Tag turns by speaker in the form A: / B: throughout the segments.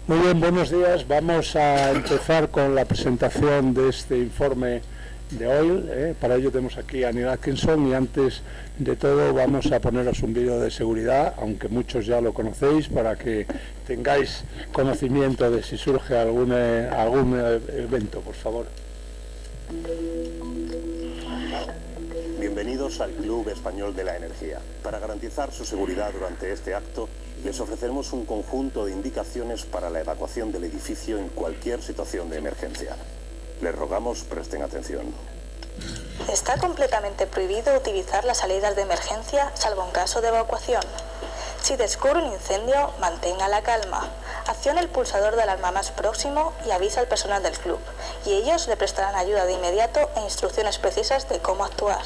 A: Muy bien, buenos días. Vamos a empezar con la presentación de este informe de Oil. Para ello tenemos aquí a Neil Atkinson y antes de todo vamos a poneros un vídeo de seguridad, aunque muchos ya lo conocéis, para que tengáis conocimiento de si surge algún evento, por favor.
B: Bienvenidos al Club Español de la Energía. Para garantizar su seguridad durante este acto, les ofreceremos un conjunto de indicaciones para la evacuación del edificio en cualquier situación de emergencia. Les rogamos presten atención.
C: Está completamente prohibido utilizar las salidas de emergencia salvo en caso de evacuación. Si descubre un incendio, mantenga la calma. Accione el pulsador de alarma más próximo y avisa al personal del club, y ellos le prestarán ayuda de inmediato e instrucciones precisas de cómo actuar.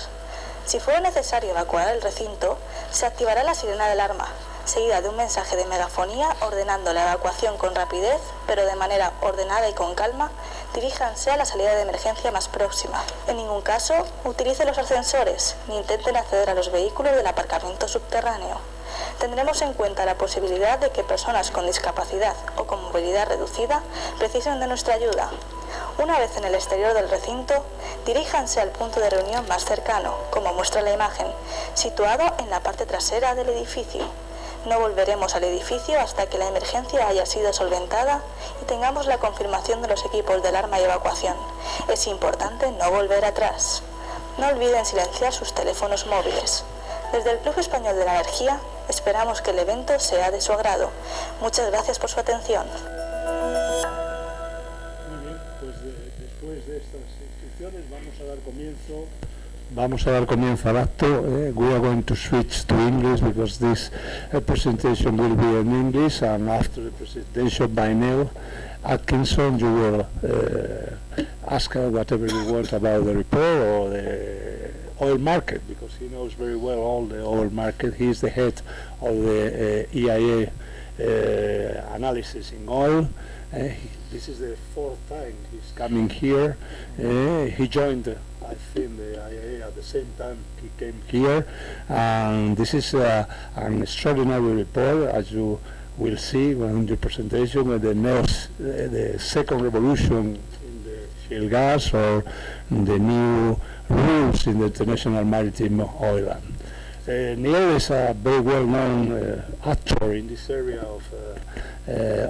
C: Si fuera necesario evacuar el recinto, se activará la sirena de alarma, seguida de un mensaje de megafonía ordenando la evacuación con rapidez, pero de manera ordenada y con calma. Diríjanse a la salida de emergencia más próxima. En ningún caso, utilicen los ascensores, ni intenten acceder a los vehículos del aparcamiento subterráneo. Tendremos en cuenta la posibilidad de que personas con discapacidad o con movilidad reducida precisen de nuestra ayuda. Una vez en el exterior del recinto, diríjanse al punto de reunión más cercano, como muestra la imagen, situado en la parte trasera del edificio. No volveremos al edificio hasta que la emergencia haya sido solventada y tengamos la confirmación de los equipos de alarma y evacuación. Es importante no volver atrás. No olviden silenciar sus teléfonos móviles. Desde el Club Español de la Energía, esperamos que el evento sea de su agrado. Muchas gracias por su atención.
A: Muy bien, pues después de estas instrucciones vamos a dar comienzo al acto. We are going to switch to English because this presentation will be in English, and after the presentation by Neil Atkinson, you will ask whatever you want about the report or the oil market, because he knows very well all the oil market. He is the head of the EIA analysis in oil. This is the fourth time he's coming here. He joined, I think, the IAA at the same time he came here, and this is an extraordinary report, as you will see in the presentation, the second revolution in the shale gas, or the new rules in the international maritime oil. Neil is a very well-known actor in this area of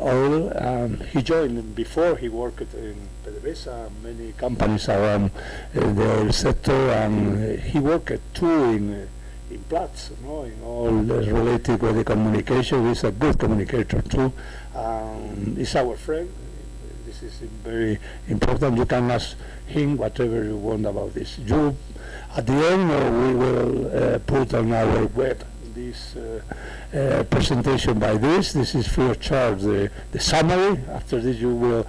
A: oil. He joined before. He worked in PDVSA, many companies around the oil sector, and he worked too in Platts, in all related with the communication. He's a good communicator too. He's our friend. This is very important. You can ask him whatever you want about this. At the end, we will put on our web this presentation by this. This is free of charge, the summary. After this you will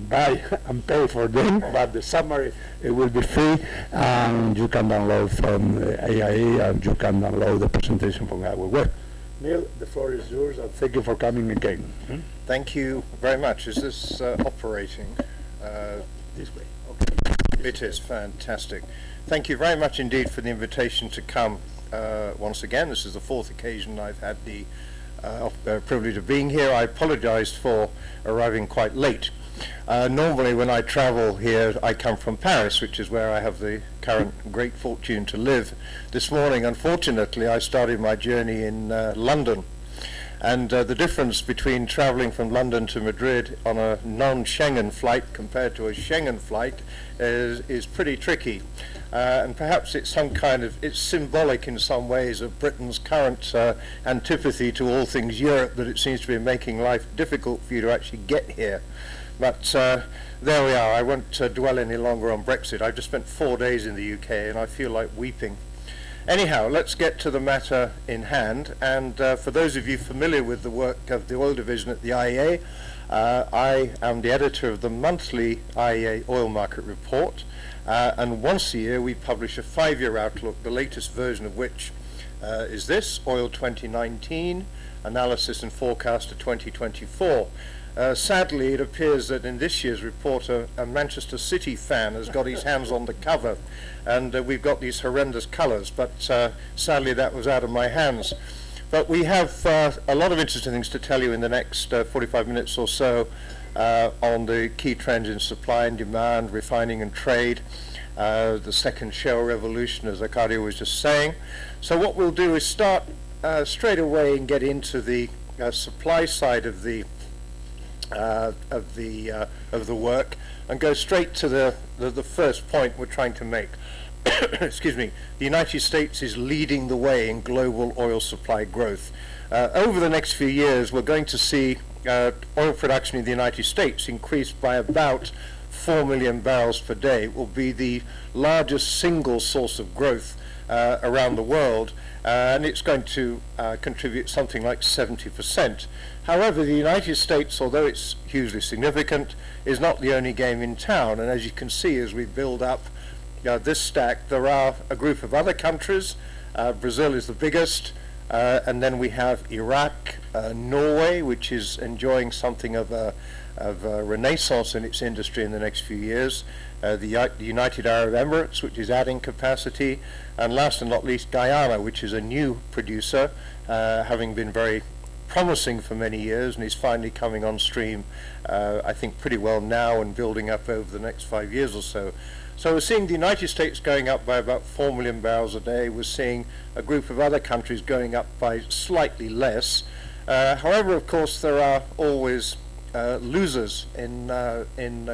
A: buy and pay for them, but the summary, it will be free, and you can download from AIA, and you can download the presentation from our web. Neil, the floor is yours, and thank you for coming again.
D: Thank you very much. Is this operating?
A: This way. Okay.
D: It is fantastic. Thank you very much indeed for the invitation to come once again. This is the fourth occasion I've had the privilege of being here. I apologize for arriving quite late. Normally when I travel here, I come from Paris, which is where I have the current great fortune to live. This morning, unfortunately, I started my journey in London. And the difference between traveling from London to Madrid on a non-Schengen flight compared to a Schengen flight is pretty tricky. And perhaps it's it's symbolic in some ways of Britain's current antipathy to all things Europe, that it seems to be making life difficult for you to actually get here. But there we are. I won't dwell any longer on Brexit. I've just spent 4 days in the UK and I feel like weeping. Anyhow, let's get to the matter in hand. And for those of you familiar with the work of the oil division at the IEA, I am the editor of the monthly IEA oil market report. And once a year we publish a 5-year outlook, the latest version of which is this, Oil 2019, Analysis and Forecast to 2024. Sadly, it appears that in this year's report a Manchester City fan has got his hands on the cover, and we've got these horrendous colours, but sadly that was out of my hands. But we have a lot of interesting things to tell you in the next 45 minutes or so on the key trends in supply and demand, refining and trade, the second shale revolution, as Arcadio was just saying. So what we'll do is start straight away and get into the supply side of the work, and go straight to the first point we're trying to make. Excuse me. The United States is leading the way in global oil supply growth. Over the next few years, we're going to see oil production in the United States increase by about 4 million barrels per day. It will be the largest single source of growth around the world, and it's going to contribute something like 70%. However, the United States, although it's hugely significant, is not the only game in town, and as you can see as we build up this stack, there are a group of other countries. Brazil is the biggest, and then we have Iraq, Norway, which is enjoying something of a renaissance in its industry in the next few years, the United Arab Emirates, which is adding capacity, and last and not least Guyana, which is a new producer, having been very promising for many years, and is finally coming on stream, I think pretty well now, and building up over the next 5 years or so. So we're seeing the United States going up by about 4 million barrels a day. We're seeing a group of other countries going up by slightly less. However, of course, there are always losers in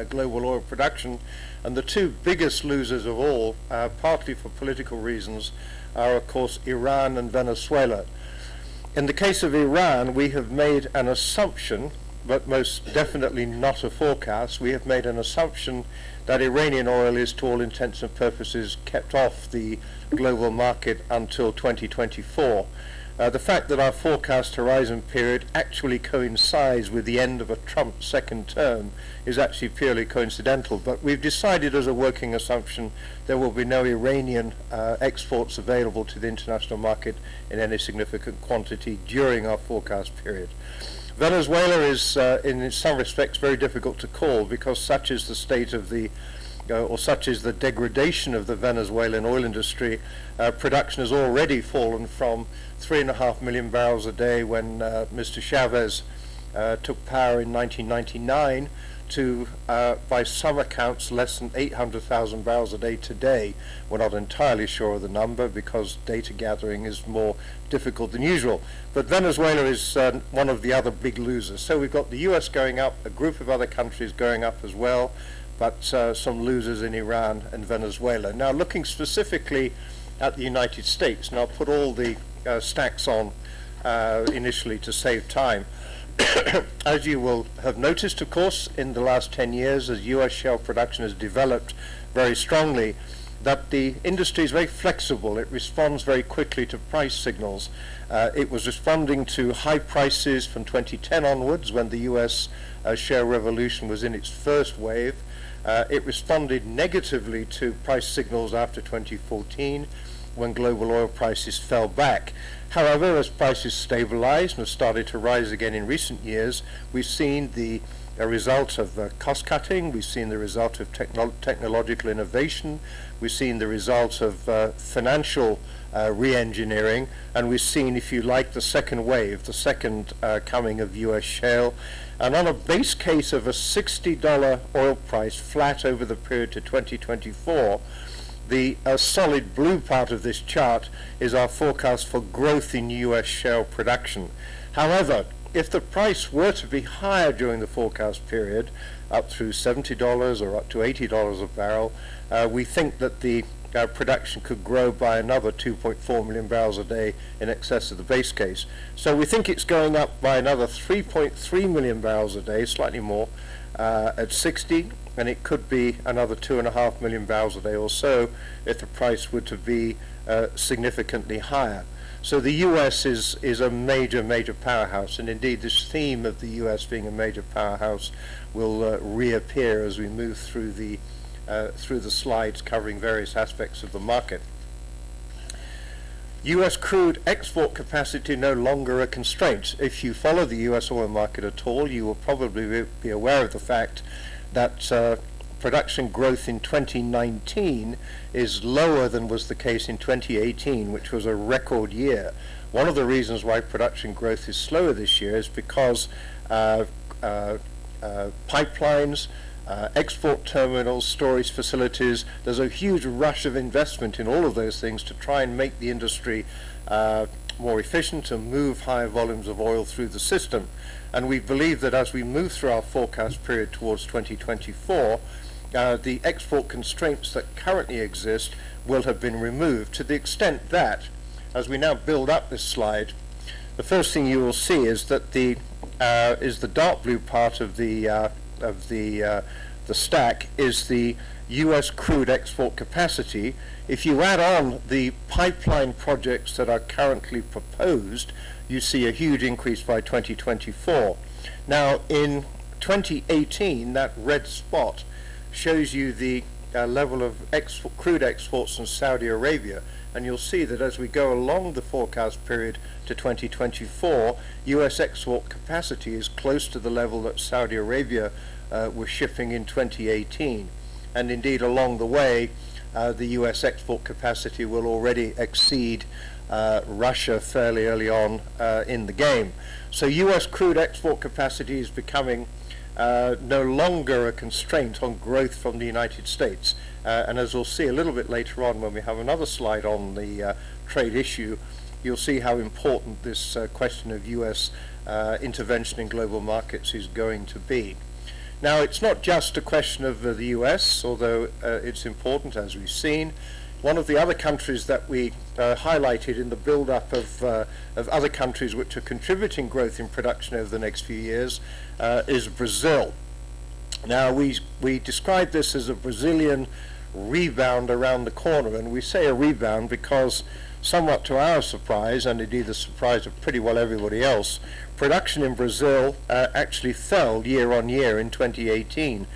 D: global oil production, and the two biggest losers of all, partly for political reasons, are of course Iran and Venezuela. In the case of Iran, we have made an assumption, but most definitely not a forecast. We have made an assumption that Iranian oil is, to all intents and purposes, kept off the global market until 2024. The fact that our forecast horizon period actually coincides with the end of a Trump second term is actually purely coincidental, but we've decided as a working assumption there will be no Iranian exports available to the international market in any significant quantity during our forecast period. Venezuela is, in some respects, very difficult to call, because such is the state of the, or such is the degradation of the Venezuelan oil industry. Production has already fallen from 3.5 million barrels a day when Mr. Chavez took power in 1999 to, by some accounts, less than 800,000 barrels a day today. We're not entirely sure of the number because data gathering is more difficult than usual. But Venezuela is one of the other big losers. So we've got the US going up, a group of other countries going up as well, but some losers in Iran and Venezuela. Now, looking specifically at the United States, and I'll put all the stacks on initially to save time. As you will have noticed, of course, in the last 10 years, as US shale production has developed very strongly, that the industry is very flexible. It responds very quickly to price signals. It was responding to high prices from 2010 onwards, when the US shale revolution was in its first wave. It responded negatively to price signals after 2014, when global oil prices fell back. However, as prices stabilized and have started to rise again in recent years, we've seen the result of cost cutting, we've seen the result of technological innovation, we've seen the result of financial re-engineering, and we've seen, if you like, the second wave, the second coming of US shale. And on a base case of a $60 oil price flat over the period to 2024, the solid blue part of this chart is our forecast for growth in US shale production. However, if the price were to be higher during the forecast period, up through $70 or up to $80 a barrel, we think that the production could grow by another 2.4 million barrels a day in excess of the base case. So we think it's going up by another 3.3 million barrels a day, slightly more, at 60, and it could be another 2.5 million barrels a day or so if the price were to be significantly higher. So the US is a major powerhouse, and indeed this theme of the US being a major powerhouse will reappear as we move through the slides covering various aspects of the market. US crude export capacity no longer a constraint. If you follow the US oil market at all, you will probably be aware of the fact that production growth in 2019 is lower than was the case in 2018, which was a record year. One of the reasons why production growth is slower this year is because pipelines, export terminals, storage facilities, there's a huge rush of investment in all of those things to try and make the industry more efficient and move higher volumes of oil through the system. And we believe that as we move through our forecast period towards 2024, the export constraints that currently exist will have been removed, to the extent that, as we now build up this slide, the first thing you will see is that the dark blue part of the stack is the U.S. crude export capacity. If you add on the pipeline projects that are currently proposed, you see a huge increase by 2024. Now, in 2018, that red spot shows you the level of crude exports from Saudi Arabia, and you'll see that as we go along the forecast period to 2024, U.S. export capacity is close to the level that Saudi Arabia was shipping in 2018. And indeed, along the way, the U.S. export capacity will already exceed Russia fairly early on in the game. So U.S. crude export capacity is becoming no longer a constraint on growth from the United States. And as we'll see a little bit later on when we have another slide on the trade issue, you'll see how important this question of U.S. intervention in global markets is going to be. Now, it's not just a question of the U.S., although it's important, as we've seen. One of the other countries that we highlighted in the build-up of other countries which are contributing growth in production over the next few years is Brazil. Now, we describe this as a Brazilian rebound around the corner, and we say a rebound because, somewhat to our surprise, and indeed the surprise of pretty well everybody else, production in Brazil actually fell year on year in 2018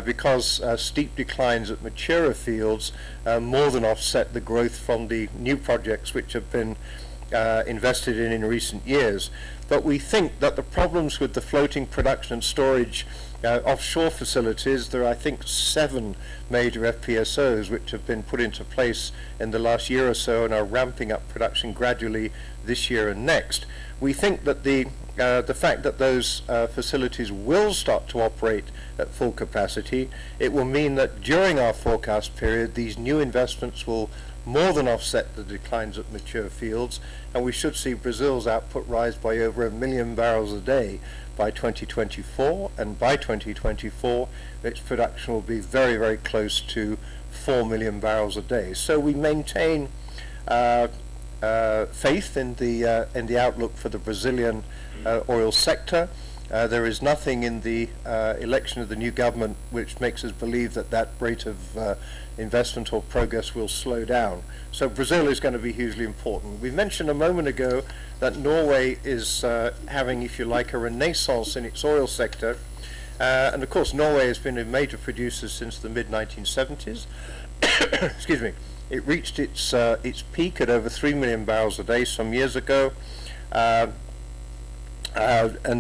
D: because steep declines at mature fields more than offset the growth from the new projects which have been invested in recent years. But we think that the problems with the floating production and storage offshore facilities, there are I think 7 major FPSOs which have been put into place in the last year or so and are ramping up production gradually this year and next. We think that the fact that those facilities will start to operate at full capacity, it will mean that during our forecast period these new investments will more than offset the declines at mature fields, and we should see Brazil's output rise by over 1 million barrels a day by 2024, and by 2024 its production will be very, very close to 4 million barrels a day. So we maintain faith in the outlook for the Brazilian oil sector. There is nothing in the election of the new government which makes us believe that that rate of investment or progress will slow down. So Brazil is going to be hugely important. We mentioned a moment ago that Norway is having, if you like, a renaissance in its oil sector. And of course Norway has been a major producer since the mid-1970s. Excuse me. It reached its peak at over 3 million barrels a day some years ago. And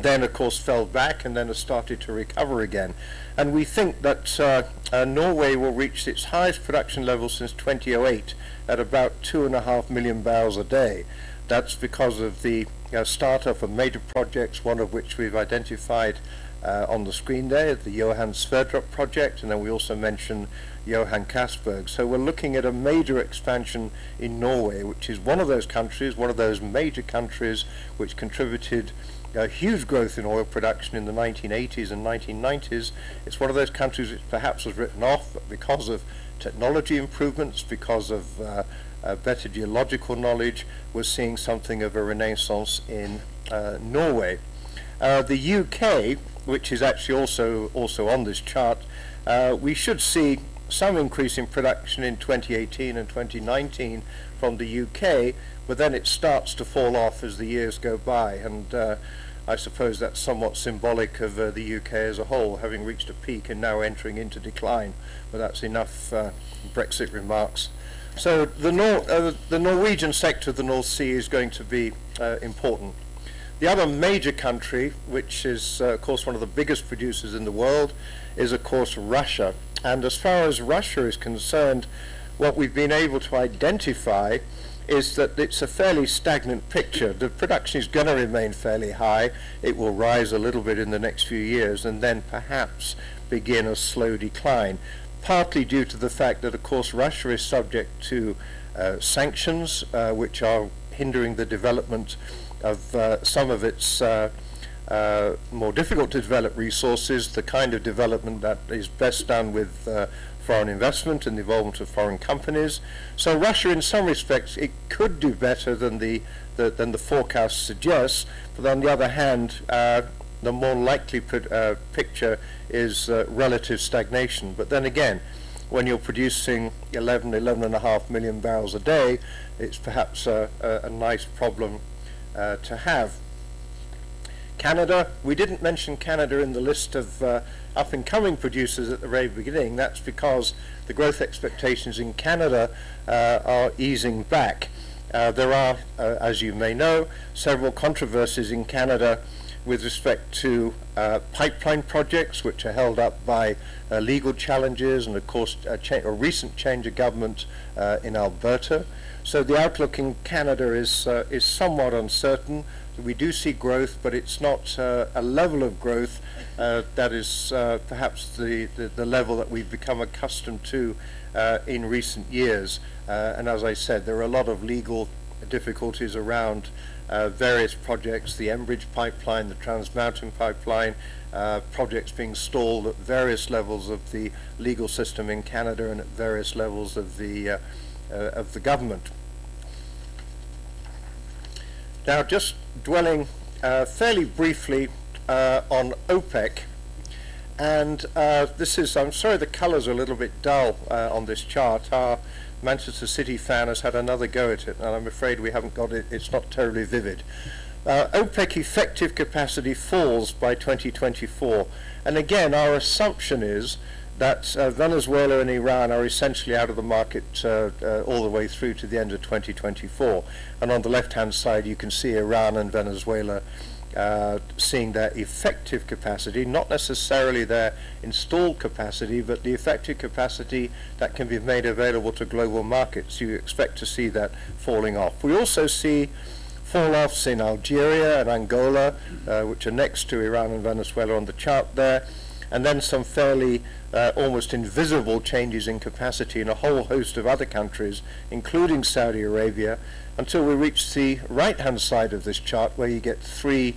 D: then, of course, fell back and then has started to recover again. And we think that Norway will reach its highest production level since 2008 at about 2.5 million barrels a day. That's because of the startup of major projects, one of which we've identified on the screen there, the Johan Sverdrup project, and then we also mentioned Johan Castberg. So we're looking at a major expansion in Norway, which is one of those countries, one of those major countries which contributed huge growth in oil production in the 1980s and 1990s. It's one of those countries which perhaps was written off, but because of technology improvements, because of better geological knowledge, we're seeing something of a renaissance in Norway. The UK, which is actually also on this chart, we should see some increase in production in 2018 and 2019 from the UK, but then it starts to fall off as the years go by, and I suppose that's somewhat symbolic of the UK as a whole, having reached a peak and now entering into decline. But that's enough Brexit remarks. So the Norwegian sector of the North Sea is going to be important. The other major country, which is of course one of the biggest producers in the world, is of course Russia. And as far as Russia is concerned, what we've been able to identify is that it's a fairly stagnant picture. The production is going to remain fairly high. It will rise a little bit in the next few years and then perhaps begin a slow decline, partly due to the fact that, of course, Russia is subject to sanctions, which are hindering the development of some of its more difficult to develop resources, the kind of development that is best done with foreign investment and the involvement of foreign companies. So Russia, in some respects, it could do better than the forecast suggests, but on the other hand, the more likely picture is relative stagnation. But then again, when you're producing 11.5 million barrels a day, it's perhaps a nice problem to have. Canada, we didn't mention Canada in the list of up-and-coming producers at the very beginning. That's because the growth expectations in Canada are easing back. There are, as you may know, several controversies in Canada with respect to pipeline projects, which are held up by legal challenges and, of course, a recent change of government in Alberta. So the outlook in Canada is somewhat uncertain. We do see growth, but it's not a level of growth that is perhaps the level that we've become accustomed to in recent years. And as I said, there are a lot of legal difficulties around various projects, the Enbridge pipeline, the Trans Mountain pipeline, projects being stalled at various levels of the legal system in Canada and at various levels of the government. Now, just dwelling fairly briefly on OPEC, and this is, I'm sorry the colors are a little bit dull on this chart. Our Manchester City fan has had another go at it, and I'm afraid we haven't got it, it's not terribly vivid. OPEC effective capacity falls by 2024, and again our assumption is that Venezuela and Iran are essentially out of the market all the way through to the end of 2024. And on the left-hand side, you can see Iran and Venezuela seeing their effective capacity, not necessarily their installed capacity, but the effective capacity that can be made available to global markets. You expect to see that falling off. We also see fall-offs in Algeria and Angola, which are next to Iran and Venezuela on the chart there, and then some fairly almost invisible changes in capacity in a whole host of other countries, including Saudi Arabia, until we reach the right-hand side of this chart where you get three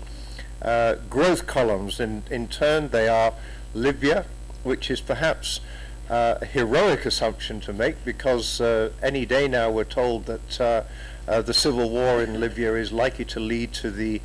D: growth columns. In turn, they are Libya, which is perhaps a heroic assumption to make, because any day now we're told that the civil war in Libya is likely to lead to the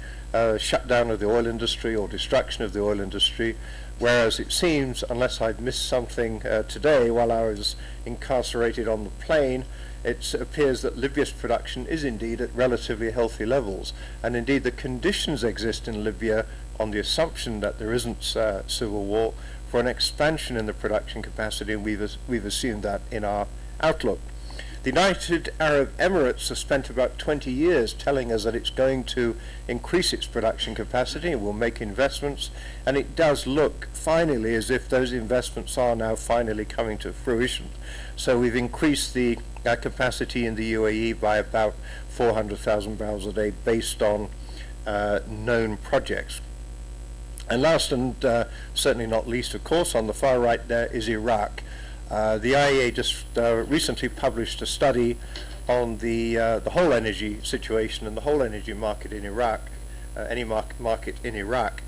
D: shutdown of the oil industry or destruction of the oil industry. Whereas it seems, unless I've missed something today while I was incarcerated on the plane, it appears that Libya's production is indeed at relatively healthy levels. And indeed the conditions exist in Libya, on the assumption that there isn't civil war, for an expansion in the production capacity, and we've assumed that in our outlook. The United Arab Emirates have spent about 20 years telling us that it's going to increase its production capacity and will make investments, and it does look finally as if those investments are now finally coming to fruition. So we've increased the capacity in the UAE by about 400,000 barrels a day based on known projects. And last and certainly not least, of course, on the far right there is Iraq. The IEA just recently published a study on the whole energy situation and the whole energy market in Iraq, market in Iraq.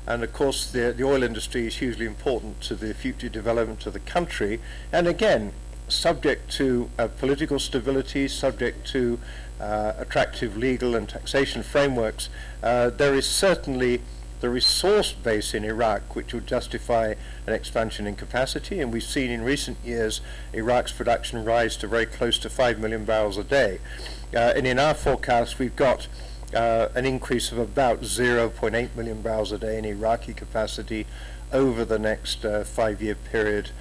D: And of course the oil industry is hugely important to the future development of the country, and again subject to political stability, subject to attractive legal and taxation frameworks. There is certainly the resource base in Iraq which would justify an expansion in capacity, and we've seen in recent years Iraq's production rise to very close to 5 million barrels a day. And in our forecast we've got an increase of about 0.8 million barrels a day in Iraqi capacity over the next 5-year period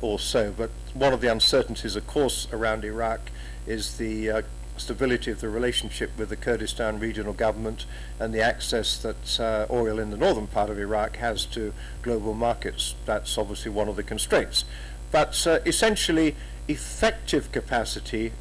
D: or so. But one of the uncertainties, of course, around Iraq is the stability of the relationship with the Kurdistan regional government and the access that oil in the northern part of Iraq has to global markets. That's obviously one of the constraints. But essentially, effective capacity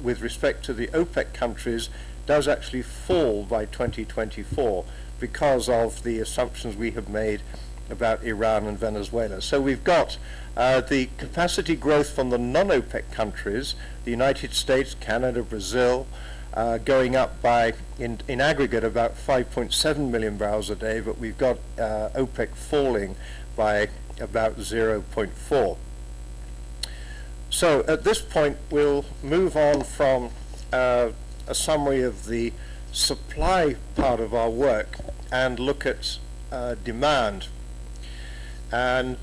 D: with respect to the OPEC countries does actually fall by 2024 because of the assumptions we have made about Iran and Venezuela. So we've got the capacity growth from the non-OPEC countries, the United States, Canada, Brazil, going up by, in aggregate, about 5.7 million barrels a day, but we've got OPEC falling by about 0.4. So at this point, we'll move on from a summary of the supply part of our work and look at demand. And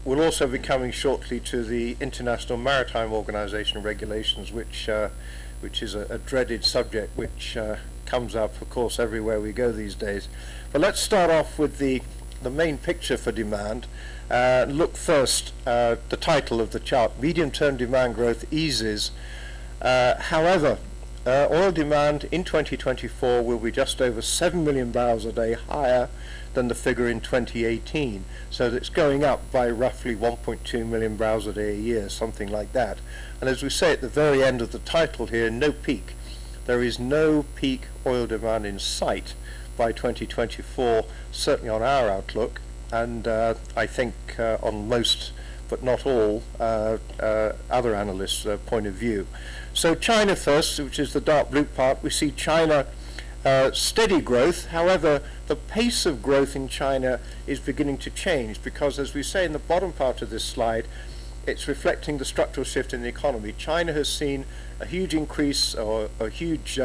D: we'll also be coming shortly to the International Maritime Organization regulations, which is a dreaded subject which comes up, of course, everywhere we go these days. But let's start off with the main picture for demand. Look first, the title of the chart, medium-term demand growth eases. However, oil demand in 2024 will be just over 7 million barrels a day higher than the figure in 2018. So it's going up by roughly 1.2 million barrels a day a year, something like that. And as we say at the very end of the title here, no peak. There is no peak oil demand in sight by 2024, certainly on our outlook, and I think on most, but not all, other analysts' point of view. So China first, which is the dark blue part, we see China steady growth. However, the pace of growth in China is beginning to change because, as we say in the bottom part of this slide, it's reflecting the structural shift in the economy. China has seen a huge increase, or a huge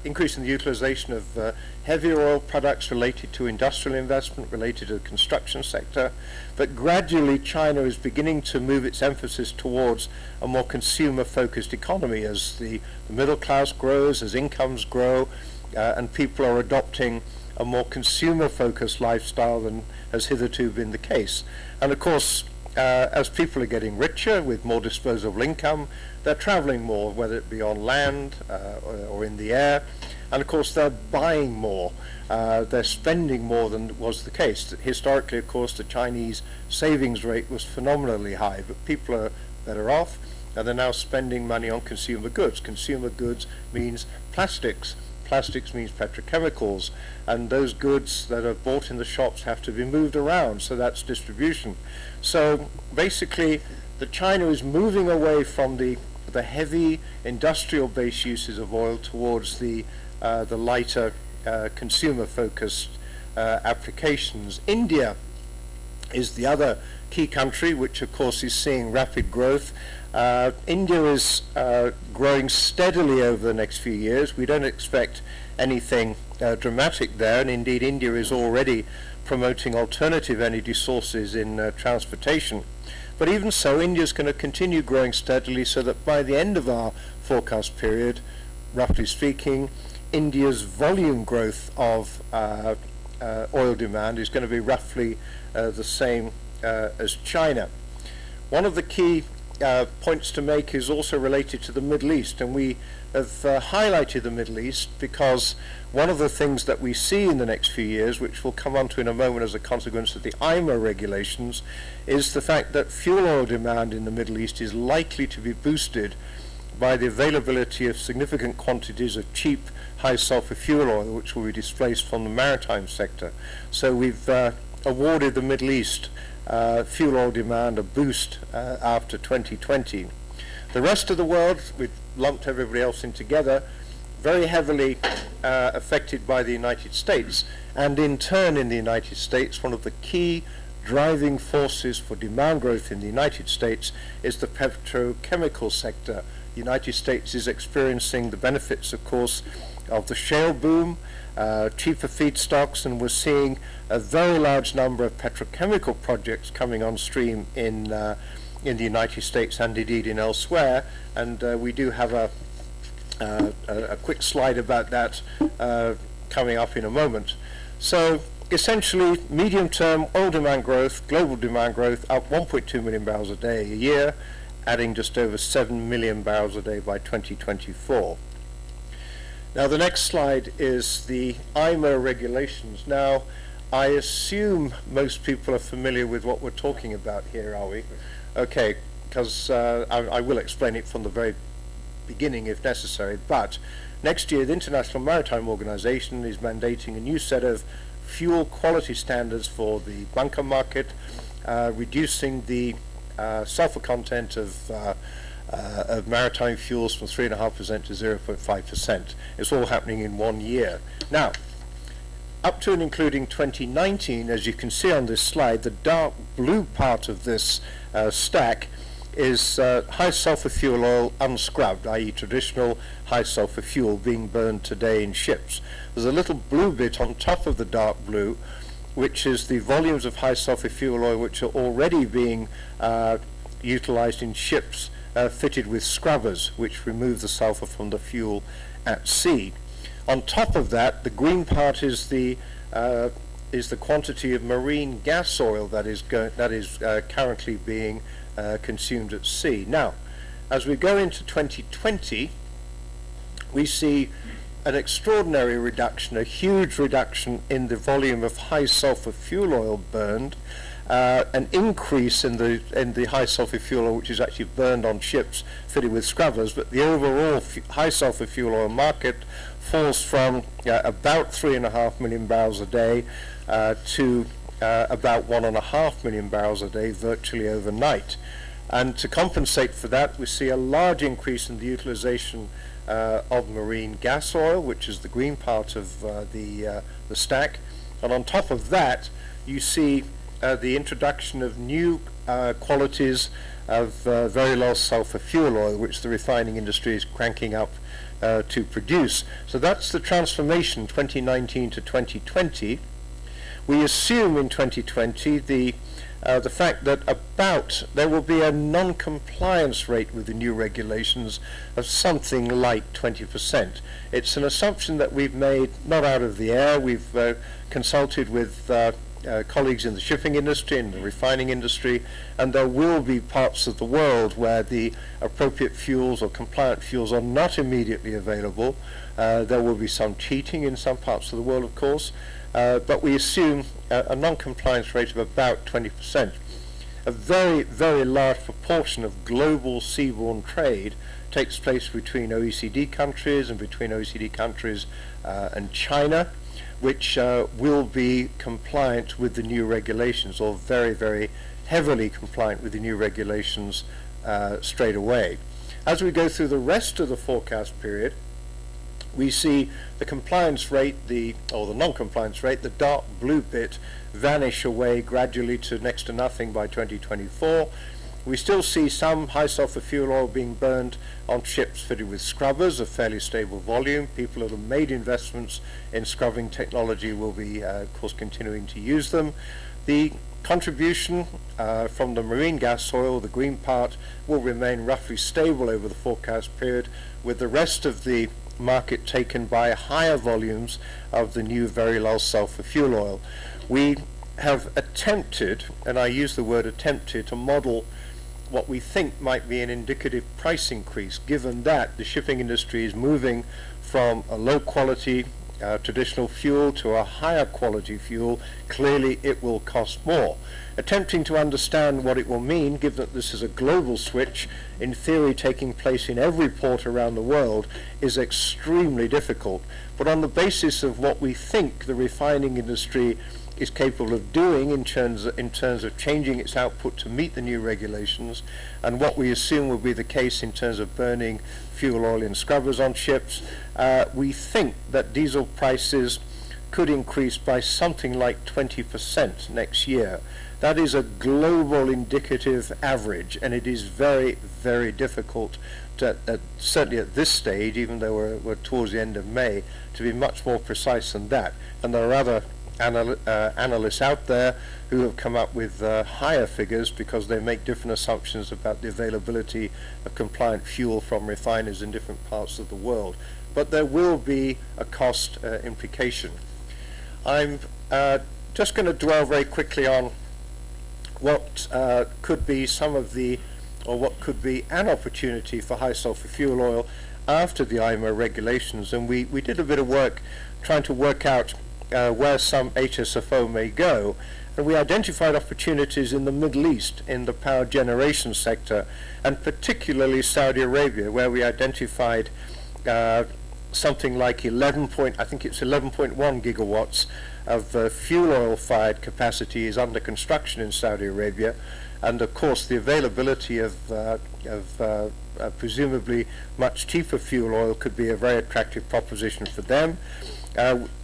D: increase in the utilization of heavier oil products related to industrial investment, related to the construction sector, but gradually China is beginning to move its emphasis towards a more consumer-focused economy as the middle class grows, as incomes grow, and people are adopting a more consumer-focused lifestyle than has hitherto been the case. And of course, as people are getting richer with more disposable income, they're traveling more, whether it be on land or in the air. And of course, they're buying more. They're spending more than was the case. Historically, of course, the Chinese savings rate was phenomenally high, but people are better off, and they're now spending money on consumer goods. Consumer goods means plastics. Plastics means petrochemicals, and those goods that are bought in the shops have to be moved around, so that's distribution. So basically, the China is moving away from the heavy industrial-based uses of oil towards the lighter consumer-focused applications. India is the other key country, which of course is seeing rapid growth. India is growing steadily over the next few years. We don't expect anything dramatic there, and indeed India is already promoting alternative energy sources in transportation. But even so, India is going to continue growing steadily, so that by the end of our forecast period, roughly speaking, India's volume growth of oil demand is going to be roughly the same as China. One of the key points to make is also related to the Middle East, and we have highlighted the Middle East because one of the things that we see in the next few years, which we'll come on to in a moment as a consequence of the IMO regulations, is the fact that fuel oil demand in the Middle East is likely to be boosted by the availability of significant quantities of cheap high sulfur fuel oil, which will be displaced from the maritime sector. So we've awarded the Middle East fuel oil demand a boost after 2020. The rest of the world, we've lumped everybody else in together, very heavily affected by the United States. And in turn, in the United States, one of the key driving forces for demand growth in the United States is the petrochemical sector. The United States is experiencing the benefits, of course, of the shale boom, cheaper feedstocks, and we're seeing a very large number of petrochemical projects coming on stream in the United States and indeed in elsewhere, and we do have a quick slide about that coming up in a moment. So essentially, medium-term oil demand growth, global demand growth, up 1.2 million barrels a day a year, adding just over 7 million barrels a day by 2024. Now the next slide is the IMO regulations. Now I assume most people are familiar with what we're talking about here, are we? Okay, because I will explain it from the very beginning if necessary, but next year the International Maritime Organization is mandating a new set of fuel quality standards for the bunker market, reducing the sulfur content of maritime fuels from 3.5% to 0.5%. It's all happening in 1 year. Now, up to and including 2019, as you can see on this slide, the dark blue part of this stack is high sulfur fuel oil unscrubbed, i.e. traditional high sulfur fuel being burned today in ships. There's a little blue bit on top of the dark blue, which is the volumes of high sulfur fuel oil which are already being utilized in ships fitted with scrubbers, which remove the sulfur from the fuel at sea. On top of that, the green part is the quantity of marine gas oil that is currently being consumed at sea. Now, as we go into 2020, we see an extraordinary reduction, a huge reduction in the volume of high sulfur fuel oil burned, an increase in the high sulfur fuel oil which is actually burned on ships fitted with scrubbers, but the overall high sulfur fuel oil market falls from about 3.5 million barrels a day to about 1.5 million barrels a day virtually overnight. And to compensate for that, we see a large increase in the utilization of marine gas oil, which is the green part of the stack. And on top of that, you see the introduction of new qualities of very low sulfur fuel oil, which the refining industry is cranking up to produce. So that's the transformation 2019 to 2020. We assume in 2020 the fact that there will be a non-compliance rate with the new regulations of something like 20%. It's an assumption that we've made not out of the air. We've consulted with colleagues in the shipping industry and the refining industry, and there will be parts of the world where the appropriate fuels or compliant fuels are not immediately available. There will be some cheating in some parts of the world, of course, but we assume a non-compliance rate of about 20%. A very, very large proportion of global seaborne trade takes place between OECD countries and between OECD countries and China, which will be compliant with the new regulations, or very, very heavily compliant with the new regulations straight away. As we go through the rest of the forecast period, we see the compliance rate, or the non-compliance rate, the dark blue bit, vanish away gradually to next to nothing by 2024. We still see some high sulfur fuel oil being burned on ships fitted with scrubbers, a fairly stable volume. People that have made investments in scrubbing technology will be, of course, continuing to use them. The contribution from the marine gas oil, the green part, will remain roughly stable over the forecast period, with the rest of the market taken by higher volumes of the new very low sulfur fuel oil. We have attempted, and I use the word attempted, to model what we think might be an indicative price increase, given that the shipping industry is moving from a low quality traditional fuel to a higher quality fuel. Clearly it will cost more. Attempting to understand what it will mean, given that this is a global switch, in theory taking place in every port around the world, is extremely difficult. But on the basis of what we think the refining industry is capable of doing in terms of changing its output to meet the new regulations, and what we assume will be the case in terms of burning fuel oil in scrubbers on ships, we think that diesel prices could increase by something like 20% next year. That is a global indicative average, and it is very, very difficult to, certainly at this stage, even though we're towards the end of May, to be much more precise than that. And there are other analysts out there who have come up with higher figures, because they make different assumptions about the availability of compliant fuel from refiners in different parts of the world. But there will be a cost implication. I'm just going to dwell very quickly on what could be what could be an opportunity for high sulfur fuel oil after the IMO regulations. And we did a bit of work trying to work out where some HSFO may go. And we identified opportunities in the Middle East in the power generation sector, and particularly Saudi Arabia, where we identified something like 11.1 gigawatts of fuel oil-fired capacity is under construction in Saudi Arabia, and of course the availability of presumably much cheaper fuel oil could be a very attractive proposition for them.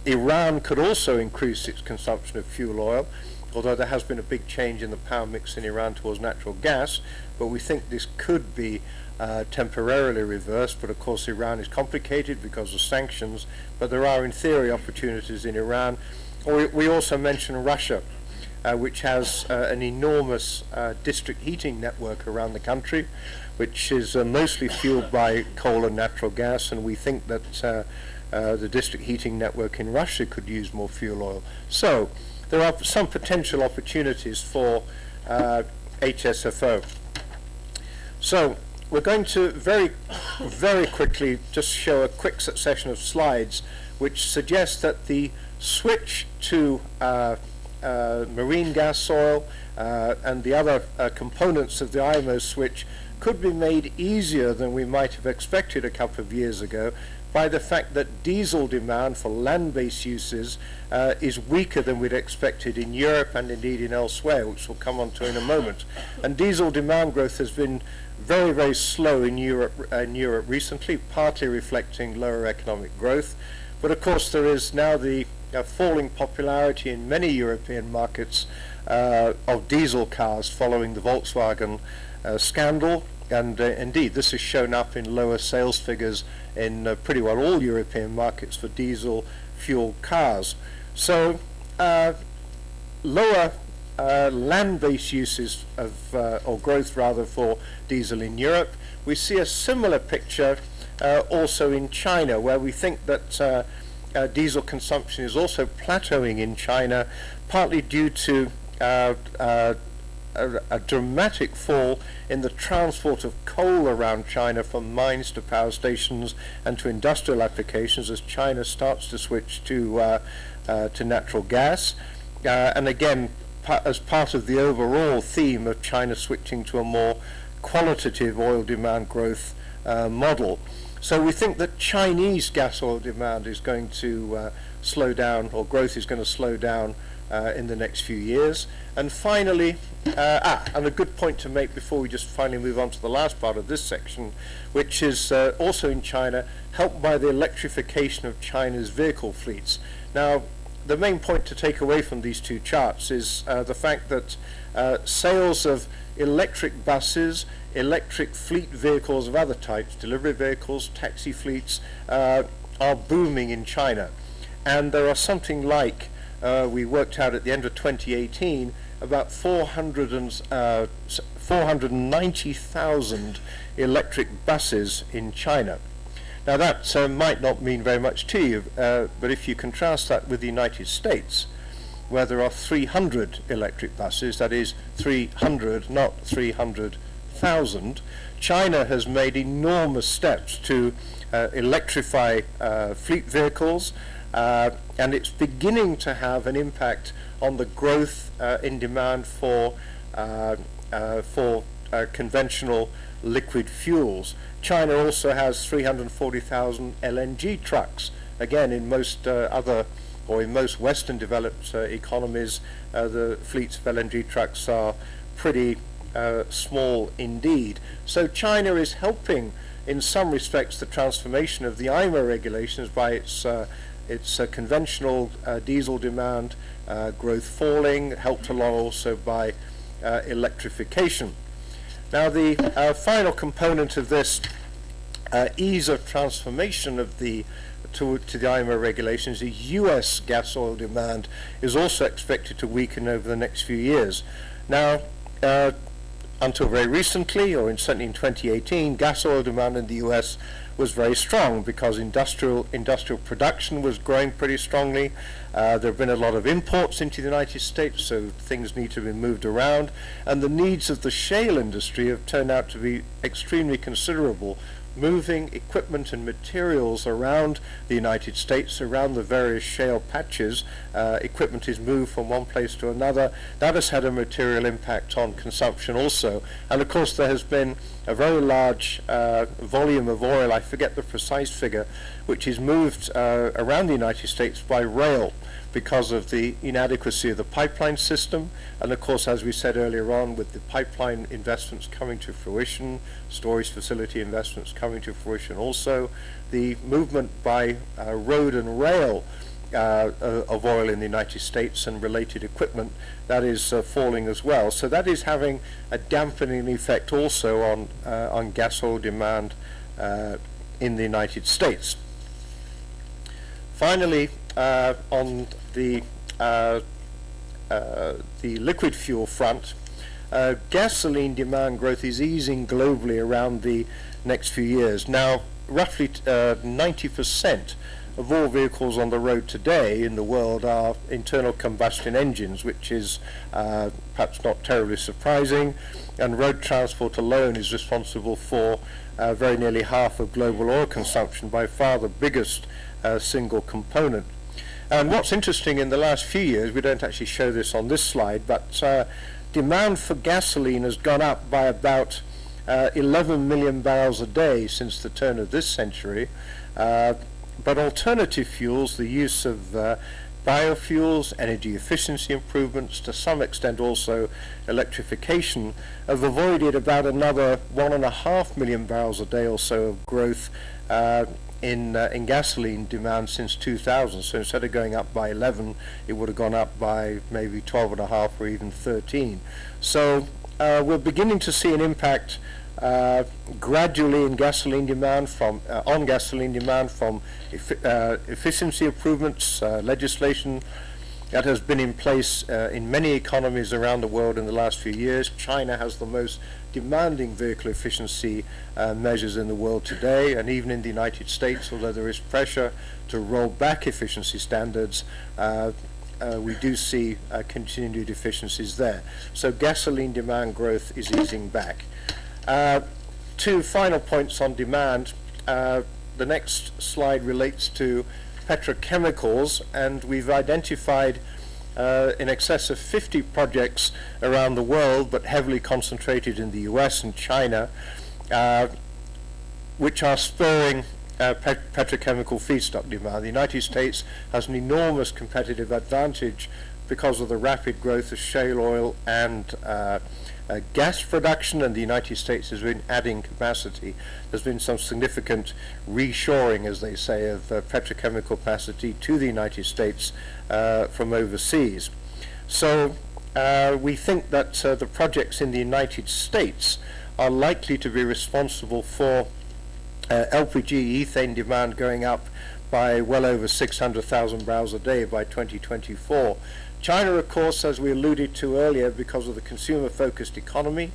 D: Iran could also increase its consumption of fuel oil, although there has been a big change in the power mix in Iran towards natural gas, but we think this could be temporarily reversed. But of course Iran is complicated because of sanctions, but there are in theory opportunities in Iran. We also mentioned Russia, which has an enormous district heating network around the country, which is mostly fueled by coal and natural gas, and we think that the district heating network in Russia could use more fuel oil. So there are some potential opportunities for HSFO. So we're going to very quickly just show a quick succession of slides which suggest that the switch to marine gas oil and the other components of the IMO switch could be made easier than we might have expected a couple of years ago by the fact that diesel demand for land-based uses is weaker than we'd expected in Europe and indeed in elsewhere, which we'll come on to in a moment. And diesel demand growth has been very slow in Europe recently, partly reflecting lower economic growth. But of course there is now the falling popularity in many European markets of diesel cars following the Volkswagen scandal, and indeed this has shown up in lower sales figures in pretty well all European markets for diesel fueled cars. So lower land-based uses of or growth rather for diesel in Europe. We see a similar picture also in China, where we think that diesel consumption is also plateauing in China, partly due to a dramatic fall in the transport of coal around China from mines to power stations and to industrial applications as China starts to switch to natural gas. And again, as part of the overall theme of China switching to a more qualitative oil demand growth model. So we think that Chinese gas oil demand is going to slow down, or growth is going to slow down in the next few years. And finally, and a good point to make before we just finally move on to the last part of this section, which is also in China, helped by the electrification of China's vehicle fleets. Now, the main point to take away from these two charts is the fact that sales of electric buses, electric fleet vehicles of other types, delivery vehicles, taxi fleets, are booming in China. And there are something like, we worked out at the end of 2018, about 490,000 electric buses in China. Now that might not mean very much to you, but if you contrast that with the United States, where there are 300 electric buses, that is 300, not 300,000, China has made enormous steps to electrify fleet vehicles, and it's beginning to have an impact on the growth in demand for conventional liquid fuels. China also has 340,000 LNG trucks. Again, in most in most Western developed economies, the fleets of LNG trucks are pretty small indeed. So China is helping, in some respects, the transformation of the IMO regulations by its conventional diesel demand growth falling, helped along also by electrification. Now the final component of this ease of transformation of to the IMO regulations is US gas oil demand is also expected to weaken over the next few years. Now, until very recently, or certainly in 2018, gas oil demand in the US was very strong because industrial production was growing pretty strongly. There have been a lot of imports into the United States, so things need to be moved around, and the needs of the shale industry have turned out to be extremely considerable, moving equipment and materials around the United States, around the various shale patches. Equipment is moved from one place to another. That has had a material impact on consumption also. And of course there has been a very large volume of oil, I forget the precise figure, which is moved around the United States by rail because of the inadequacy of the pipeline system. And of course, as we said earlier on, with the pipeline investments coming to fruition, storage facility investments coming to fruition also, the movement by road and rail of oil in the United States and related equipment, that is falling as well. So that is having a dampening effect also on gas oil demand in the United States. Finally, on the liquid fuel front, gasoline demand growth is easing globally around the next few years. Now, roughly 90% of all vehicles on the road today in the world are internal combustion engines, which is perhaps not terribly surprising, and road transport alone is responsible for very nearly half of global oil consumption, by far the biggest single component. And what's interesting, in the last few years, we don't actually show this on this slide, but demand for gasoline has gone up by about 11 million barrels a day since the turn of this century. But alternative fuels, the use of biofuels, energy efficiency improvements, to some extent also electrification, have avoided about another 1.5 million barrels a day or so of growth in gasoline demand since 2000. So instead of going up by 11, it would have gone up by maybe 12.5 or even 13. So we're beginning to see an impact gradually in gasoline demand from efficiency improvements, legislation that has been in place in many economies around the world in the last few years. China has the most demanding vehicle efficiency measures in the world today, and even in the United States, although there is pressure to roll back efficiency standards, we do see continued efficiencies there. So gasoline demand growth is easing back. Two final points on demand. The next slide relates to petrochemicals, and we've identified in excess of 50 projects around the world, but heavily concentrated in the US and China, which are spurring petrochemical feedstock demand. The United States has an enormous competitive advantage because of the rapid growth of shale oil and gas production, and the United States has been adding capacity. There's been some significant reshoring, as they say, of petrochemical capacity to the United States from overseas. So we think that the projects in the United States are likely to be responsible for LPG ethane demand going up by well over 600,000 barrels a day by 2024. China, of course, as we alluded to earlier, because of the consumer-focused economy,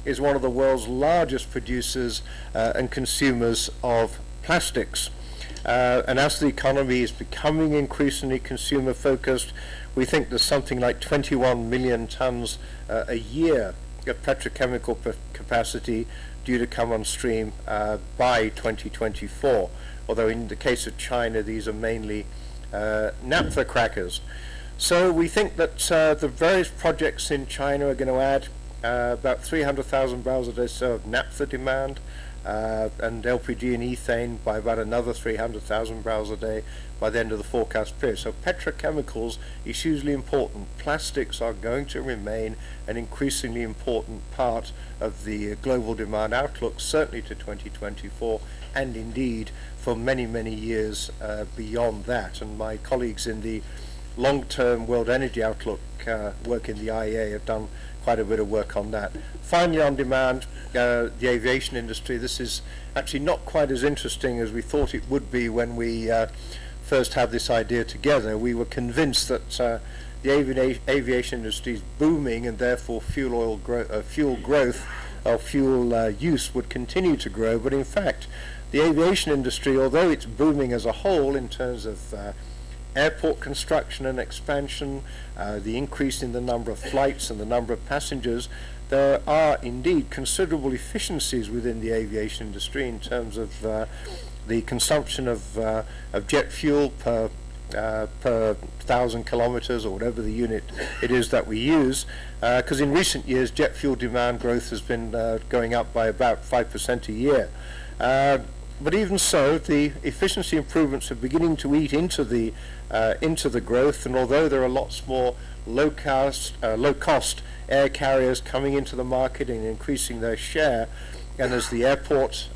D: is one of the world's largest producers and consumers of plastics. And as the economy is becoming increasingly consumer-focused, we think there's something like 21 million tons a year of petrochemical capacity due to come on stream by 2024. Although in the case of China, these are mainly naphtha crackers. So we think that the various projects in China are going to add about 300,000 barrels a day of naphtha demand, and LPG and ethane by about another 300,000 barrels a day by the end of the forecast period. So petrochemicals is hugely important. Plastics are going to remain an increasingly important part of the global demand outlook, certainly to 2024, and indeed for many, many years beyond that. And my colleagues in the long-term World Energy Outlook work in the IEA have done quite a bit of work on that. Finally, on demand, the aviation industry. This is actually not quite as interesting as we thought it would be when we first had this idea together. We were convinced that the aviation industry is booming, and therefore fuel growth or fuel use would continue to grow. But in fact, the aviation industry, although it's booming as a whole in terms of airport construction and expansion, the increase in the number of flights and the number of passengers, there are indeed considerable efficiencies within the aviation industry in terms of the consumption of jet fuel per 1,000 kilometers, or whatever the unit it is that we use, because in recent years jet fuel demand growth has been going up by about 5% a year. But even so, the efficiency improvements are beginning to eat into the growth, and although there are lots more low-cost air carriers coming into the market and increasing their share, and as the airport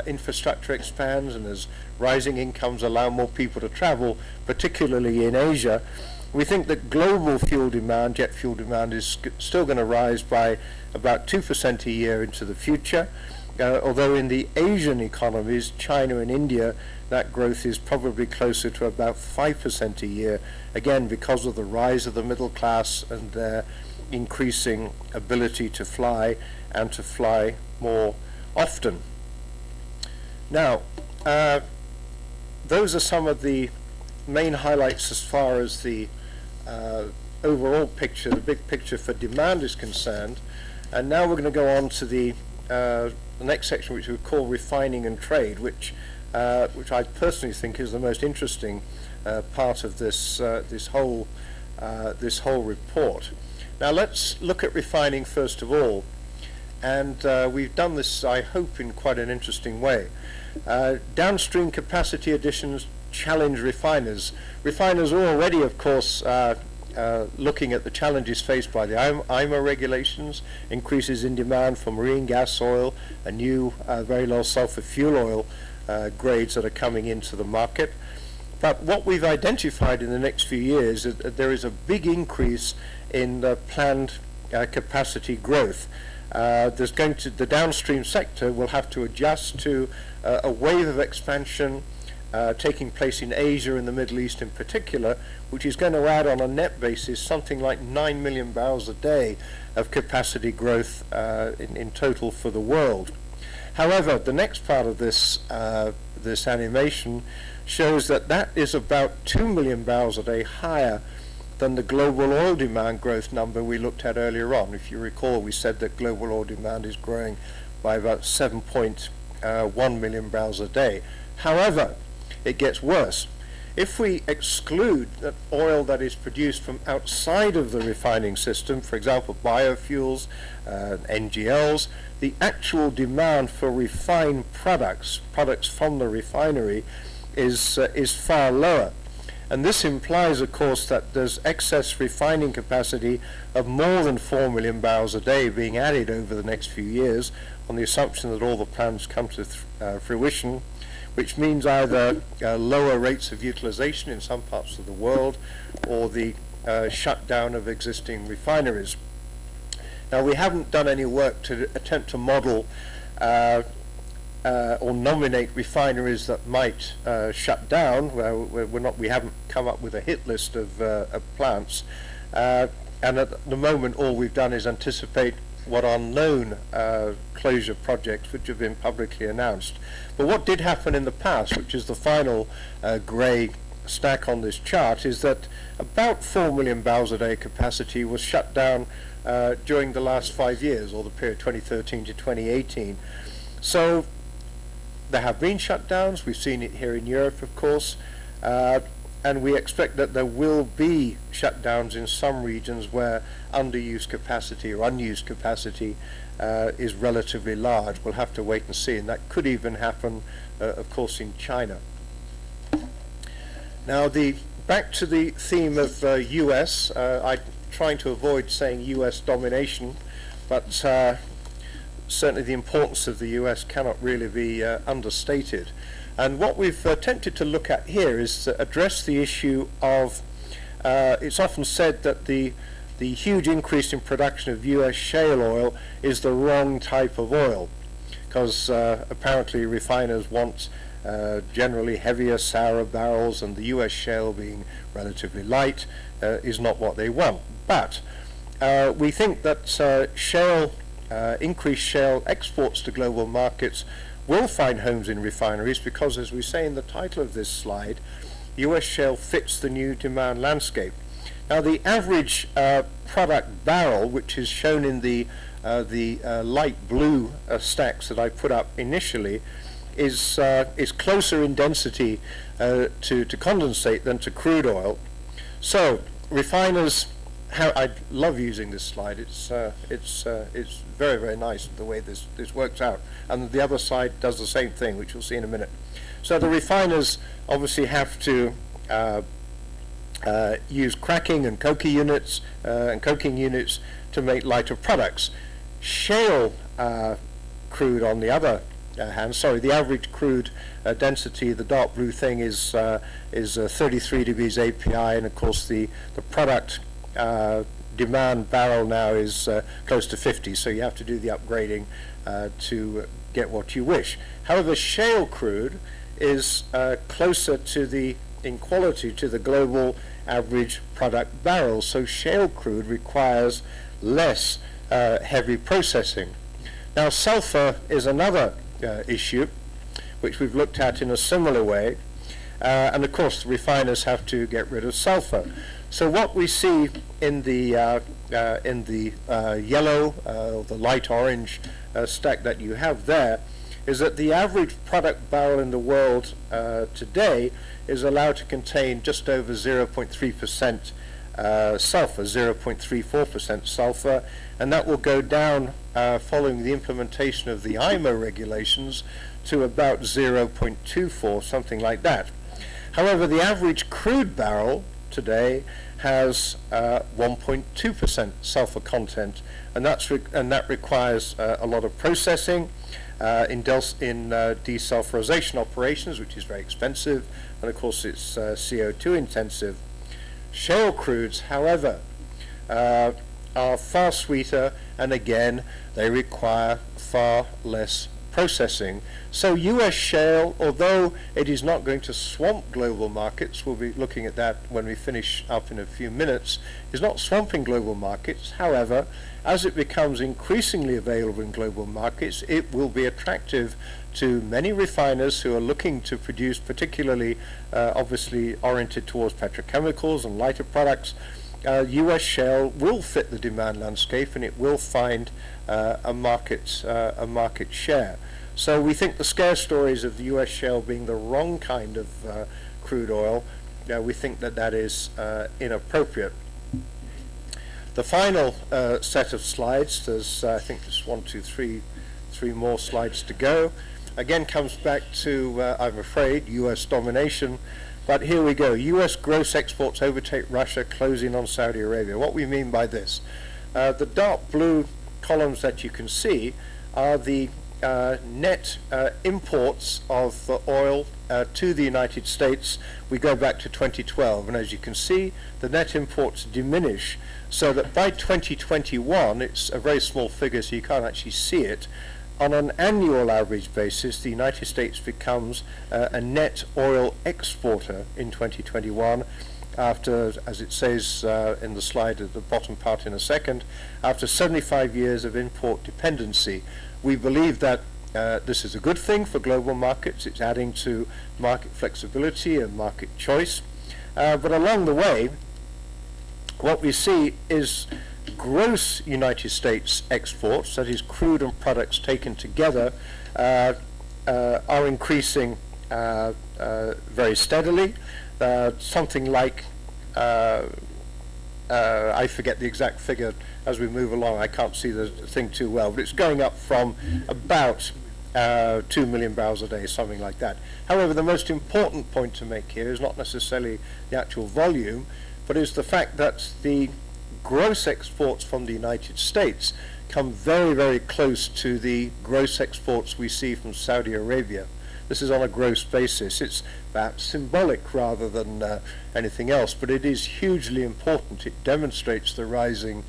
D: infrastructure expands and as rising incomes allow more people to travel, particularly in Asia, we think that global fuel demand, jet fuel demand, is still going to rise by about 2% a year into the future. Although in the Asian economies, China and India, that growth is probably closer to about 5% a year, again because of the rise of the middle class and their increasing ability to fly, and to fly more often. Now, those are some of the main highlights as far as the overall picture, the big picture for demand is concerned. And now we're going to go on to the next section, which we call refining and trade, which I personally think is the most interesting part of this whole report. Now let's look at refining first of all, and we've done this, I hope, in quite an interesting way. Downstream capacity additions challenge refiners. Refiners are already, of course, looking at the challenges faced by the IMO regulations, increases in demand for marine gas oil, and new very low sulfur fuel oil grades that are coming into the market. But what we've identified in the next few years is that there is a big increase in the planned capacity growth. The downstream sector will have to adjust to a wave of expansion taking place in Asia and the Middle East in particular, which is going to add on a net basis something like 9 million barrels a day of capacity growth in total for the world. However, the next part of this animation shows that is about 2 million barrels a day higher than the global oil demand growth number we looked at earlier on. If you recall, we said that global oil demand is growing by about 7.1 million barrels a day. However, it gets worse. If we exclude that oil that is produced from outside of the refining system, for example biofuels, NGLs, the actual demand for refined products from the refinery is far lower. And this implies, of course, that there's excess refining capacity of more than 4 million barrels a day being added over the next few years, on the assumption that all the plans come to fruition, which means either lower rates of utilization in some parts of the world, or the shutdown of existing refineries. Now, we haven't done any work to attempt to model or nominate refineries that might shut down. We haven't come up with a hit list of plants, and at the moment all we've done is anticipate what are known closure projects which have been publicly announced. But what did happen in the past, which is the final grey stack on this chart, is that about 4 million barrels a day capacity was shut down during the last 5 years, or the period 2013 to 2018. So there have been shutdowns. We've seen it here in Europe, of course, and we expect that there will be shutdowns in some regions where underused capacity or unused capacity is relatively large. We'll have to wait and see, and that could even happen, of course, in China. Now, back to the theme of US. I'm trying to avoid saying US domination, but certainly the importance of the US cannot really be understated. And what we've attempted to look at here is to address the issue of, it's often said that the huge increase in production of US shale oil is the wrong type of oil, because apparently refiners want generally heavier, sourer barrels, and the US shale, being relatively light, is not what they want. But we think that increased shale exports to global markets will find homes in refineries, because, as we say in the title of this slide, US shale fits the new demand landscape. Now, the average product barrel, which is shown in the the light blue stacks that I put up initially, is closer in density to condensate than to crude oil. So refiners, I love using this slide. It's very, very nice the way this works out, and the other side does the same thing, which you'll see in a minute. So the refiners obviously have to use cracking and coking units to make lighter products. Shale crude, on the other hand, the average crude density, the dark blue thing, is 33 degrees API, and of course the product demand barrel now is close to 50, so you have to do the upgrading to get what you wish. However, shale crude is closer in quality to the global average product barrel, so shale crude requires less heavy processing. Now, sulfur is another issue which we've looked at in a similar way, and of course the refiners have to get rid of sulfur. So what we see in the yellow, the light orange stack that you have there, is that the average product barrel in the world today is allowed to contain just over 0.3% sulfur, 0.34% sulfur, and that will go down following the implementation of the IMO regulations to about 0.24, something like that. However, the average crude barrel today has 1.2% sulfur content, and that requires a lot of processing in desulfurization operations, which is very expensive, and of course it's CO2 intensive. Shale crudes, however, are far sweeter, and again they require far less processing. So US shale, although it is not going to swamp global markets, we'll be looking at that when we finish up in a few minutes, is not swamping global markets. However, as it becomes increasingly available in global markets, it will be attractive to many refiners who are looking to produce, particularly obviously oriented towards petrochemicals and lighter products. US shale will fit the demand landscape, and it will find a market share. So we think the scare stories of the US shale being the wrong kind of crude oil, we think that is inappropriate. The final set of slides, there's I think there's 3 more slides to go, again comes back to, I'm afraid, US domination. But here we go. US gross exports overtake Russia, closing on Saudi Arabia. What we mean by this, the dark blue columns that you can see are the net imports of oil to the United States. We go back to 2012, and as you can see, the net imports diminish, so that by 2021, it's a very small figure, so you can't actually see it. On an annual average basis, the United States becomes a net oil exporter in 2021 after, as it says in the slide at the bottom part in a second, after 75 years of import dependency. We believe that this is a good thing for global markets. It's adding to market flexibility and market choice. But along the way, what we see is gross United States exports, that is crude and products taken together, are increasing very steadily. Something like, I forget the exact figure as we move along, I can't see the thing too well, but it's going up from about 2 million barrels a day, something like that. However, the most important point to make here is not necessarily the actual volume, but is the fact that the gross exports from the United States come very, very close to the gross exports we see from Saudi Arabia. This is on a gross basis. It's perhaps symbolic rather than anything else, but it is hugely important. It demonstrates the rising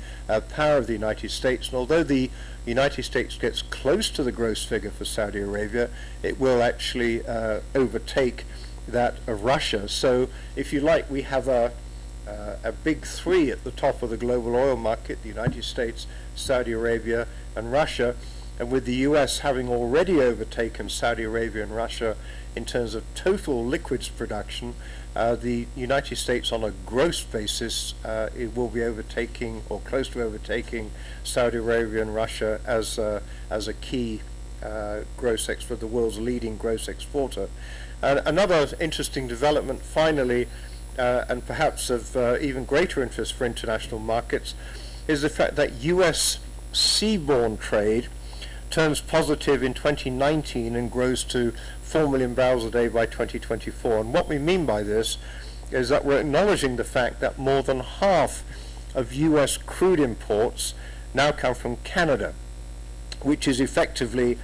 D: power of the United States, and although the United States gets close to the gross figure for Saudi Arabia, it will actually overtake that of Russia. So if you like, we have a big three at the top of the global oil market: the United States, Saudi Arabia, and Russia. and with the US having already overtaken Saudi Arabia and Russia in terms of total liquids production, the United States on a gross basis it will be overtaking or close to overtaking Saudi Arabia and Russia as a key gross export, the world's leading gross exporter. Another interesting development finally, and perhaps of even greater interest for international markets, is the fact that US seaborne trade turns positive in 2019 and grows to 4 million barrels a day by 2024. And what we mean by this is that we're acknowledging the fact that more than half of US crude imports now come from Canada, which is effectively,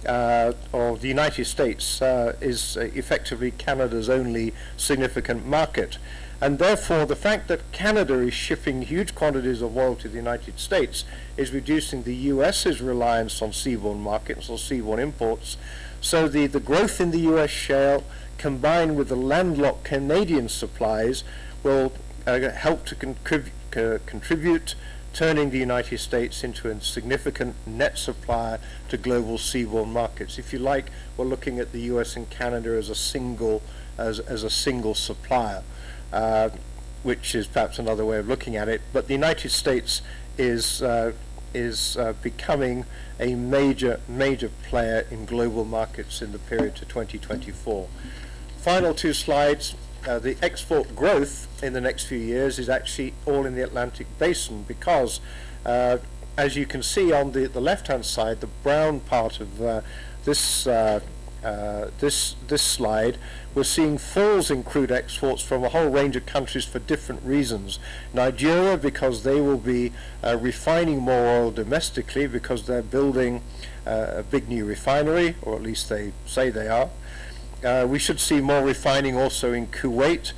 D: or the United States is effectively Canada's only significant market. And therefore, the fact that Canada is shipping huge quantities of oil to the United States is reducing the US's reliance on seaborne markets or seaborne imports. So the growth in the US shale, combined with the landlocked Canadian supplies, will help to contribute, turning the United States into a significant net supplier to global seaborne markets. If you like, we're looking at the US and Canada as a single supplier. Which is perhaps another way of looking at it, but the United States is becoming a major player in global markets in the period to 2024. Final two slides. The export growth in the next few years is actually all in the Atlantic Basin because, as you can see on the left-hand side, the brown part of this slide, we're seeing falls in crude exports from a whole range of countries for different reasons. Nigeria, because they will be refining more oil domestically because they're building a big new refinery, or at least they say they are. We should see more refining also in Kuwait.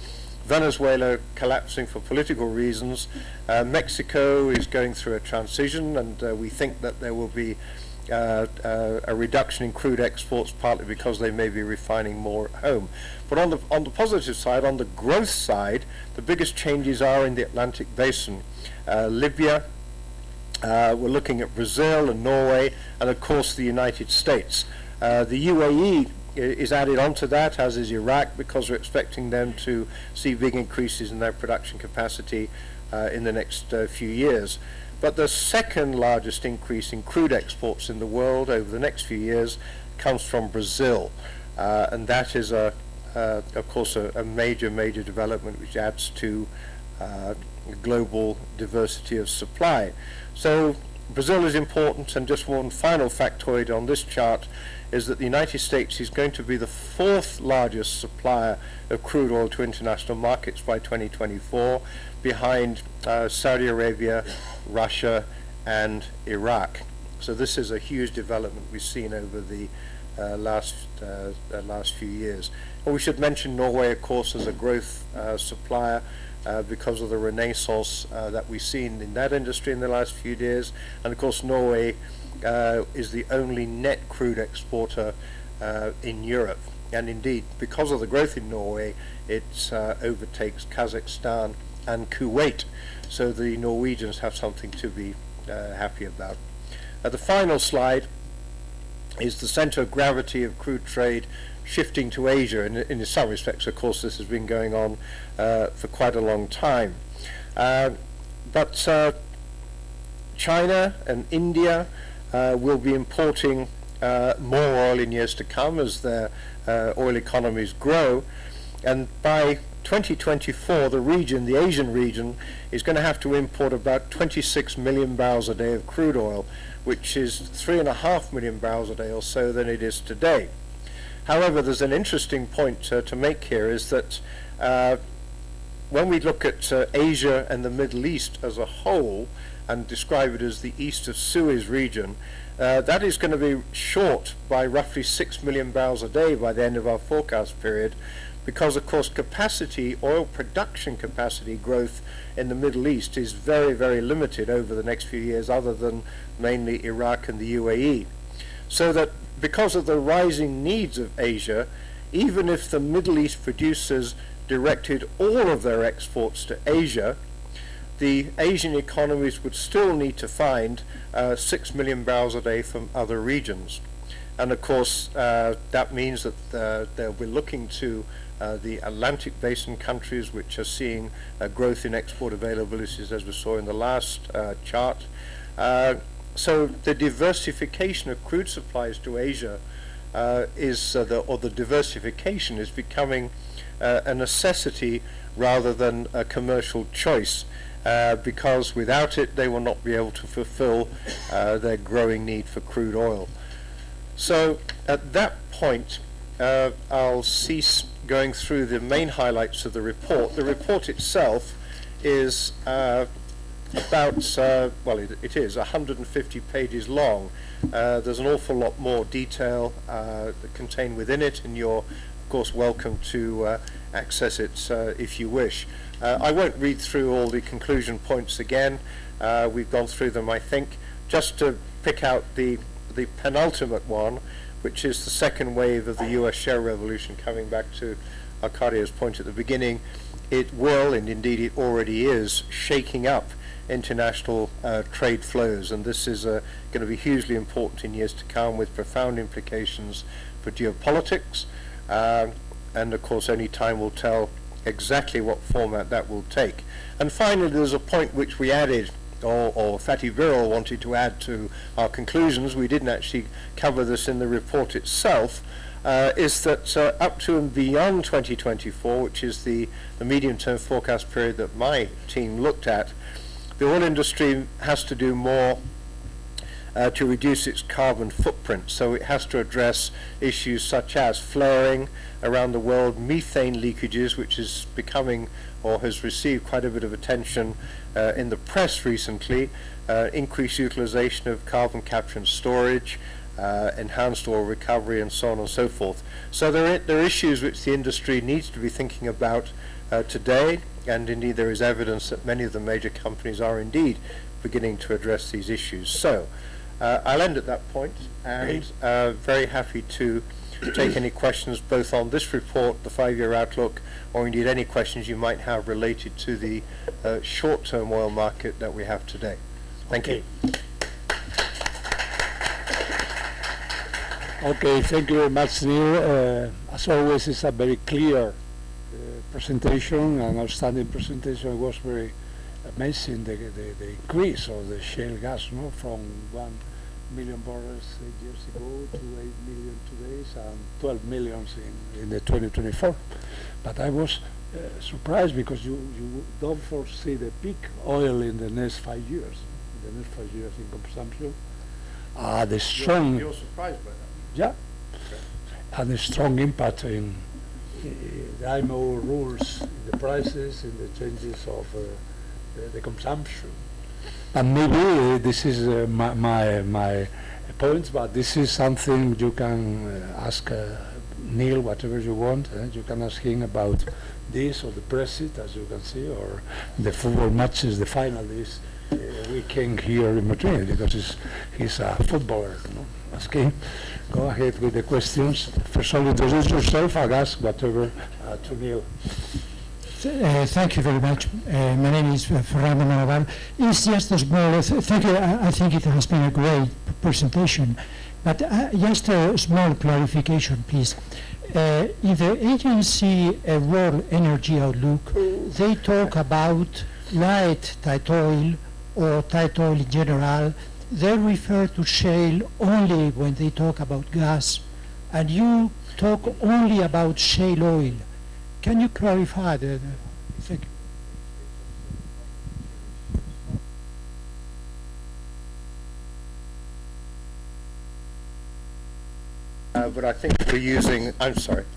D: Venezuela collapsing for political reasons. Mexico is going through a transition, and we think that there will be a reduction in crude exports, partly because they may be refining more at home. But on the positive side, on the growth side, the biggest changes are in the Atlantic Basin. Libya, we're looking at Brazil and Norway, and of course the United States. The UAE is added onto that, as is Iraq, because we're expecting them to see big increases in their production capacity in the next few years. But the second largest increase in crude exports in the world over the next few years comes from Brazil. And that is, of course, a major development which adds to global diversity of supply. So Brazil is important, and just one final factoid on this chart is that the United States is going to be the fourth largest supplier of crude oil to international markets by 2024, behind Saudi Arabia, Russia, and Iraq. So this is a huge development we've seen over the last few years. And we should mention Norway, of course, as a growth supplier because of the renaissance that we've seen in that industry in the last few years. And of course, Norway is the only net crude exporter in Europe. And indeed, because of the growth in Norway, it overtakes Kazakhstan and Kuwait. So the Norwegians have something to be happy about. The final slide is the center of gravity of crude trade shifting to Asia. And in some respects, of course, this has been going on for quite a long time. But China and India will be importing more oil in years to come as their oil economies grow. And by 2024, the Asian region, is going to have to import about 26 million barrels a day of crude oil, which is 3.5 million barrels a day or so than it is today. However, there's an interesting point to make here, is that when we look at Asia and the Middle East as a whole, and describe it as the East of Suez region, that is going to be short by roughly 6 million barrels a day by the end of our forecast period, because of course oil production capacity growth in the Middle East is very, very limited over the next few years, other than mainly Iraq and the UAE. So that because of the rising needs of Asia, even if the Middle East producers directed all of their exports to Asia, the Asian economies would still need to find 6 million barrels a day from other regions. And of course, that means that they'll be looking to the Atlantic Basin countries, which are seeing growth in export availabilities, as we saw in the last chart. So the diversification of crude supplies to Asia the diversification is becoming a necessity rather than a commercial choice, because without it they will not be able to fulfill their growing need for crude oil. So at that point, I'll cease going through the main highlights of the report. The report itself is about, it is 150 pages long. There's an awful lot more detail contained within it, and you're, of course, welcome to access it if you wish. I won't read through all the conclusion points again. We've gone through them, I think. Just to pick out the penultimate one, which is the second wave of the US shale revolution, coming back to Arcadio's point at the beginning. It will, and indeed it already is, shaking up international trade flows, and this is going to be hugely important in years to come, with profound implications for geopolitics, and of course only time will tell exactly what format that will take. And finally, there's a point which we added, or Fatih Birol wanted to add to our conclusions. We didn't actually cover this in the report itself, is that up to and beyond 2024, which is the medium-term forecast period that my team looked at, the oil industry has to do more to reduce its carbon footprint. So it has to address issues such as flaring around the world, methane leakages, which is becoming or has received quite a bit of attention in the press recently, increased utilization of carbon capture and storage, enhanced oil recovery, and so on and so forth. So there are issues which the industry needs to be thinking about today, and indeed there is evidence that many of the major companies are indeed beginning to address these issues. So I'll end at that point, and very happy to take any questions both on this report, the 5-year outlook, or indeed any questions you might have related to the short-term oil market that we have today. Thank you.
A: Okay, thank you very much, Neil. As always, it's a very clear presentation, an outstanding presentation. It was very amazing, the increase of the shale gas, from 1 million barrels 8 years ago to 8 million today, and 12 million in the 2024. But I was surprised, because you don't foresee the peak oil in the next 5 years, in consumption. The strong...
D: You're surprised by that?
A: Yeah. Okay. And the strong impact in the IMO rules, in the prices, in the changes of the consumption. And maybe this is my points, but this is something you can ask Neil whatever you want. You can ask him about this, or the Brexit, as you can see, or the football matches, the final this weekend here in Madrid, because he's a footballer. Ask him. Go ahead with the questions. First of all, introduce yourself and ask whatever to Neil.
E: Thank you very much. My name is Fernando Manaval. It's just a small, thank you. I think it has been a great presentation, but just a small clarification, please. In the agency World Energy Outlook, they talk about light tight oil or tight oil in general. They refer to shale only when they talk about gas, and you talk only about shale oil. Can you clarify the thank you.
D: But I think we're using, I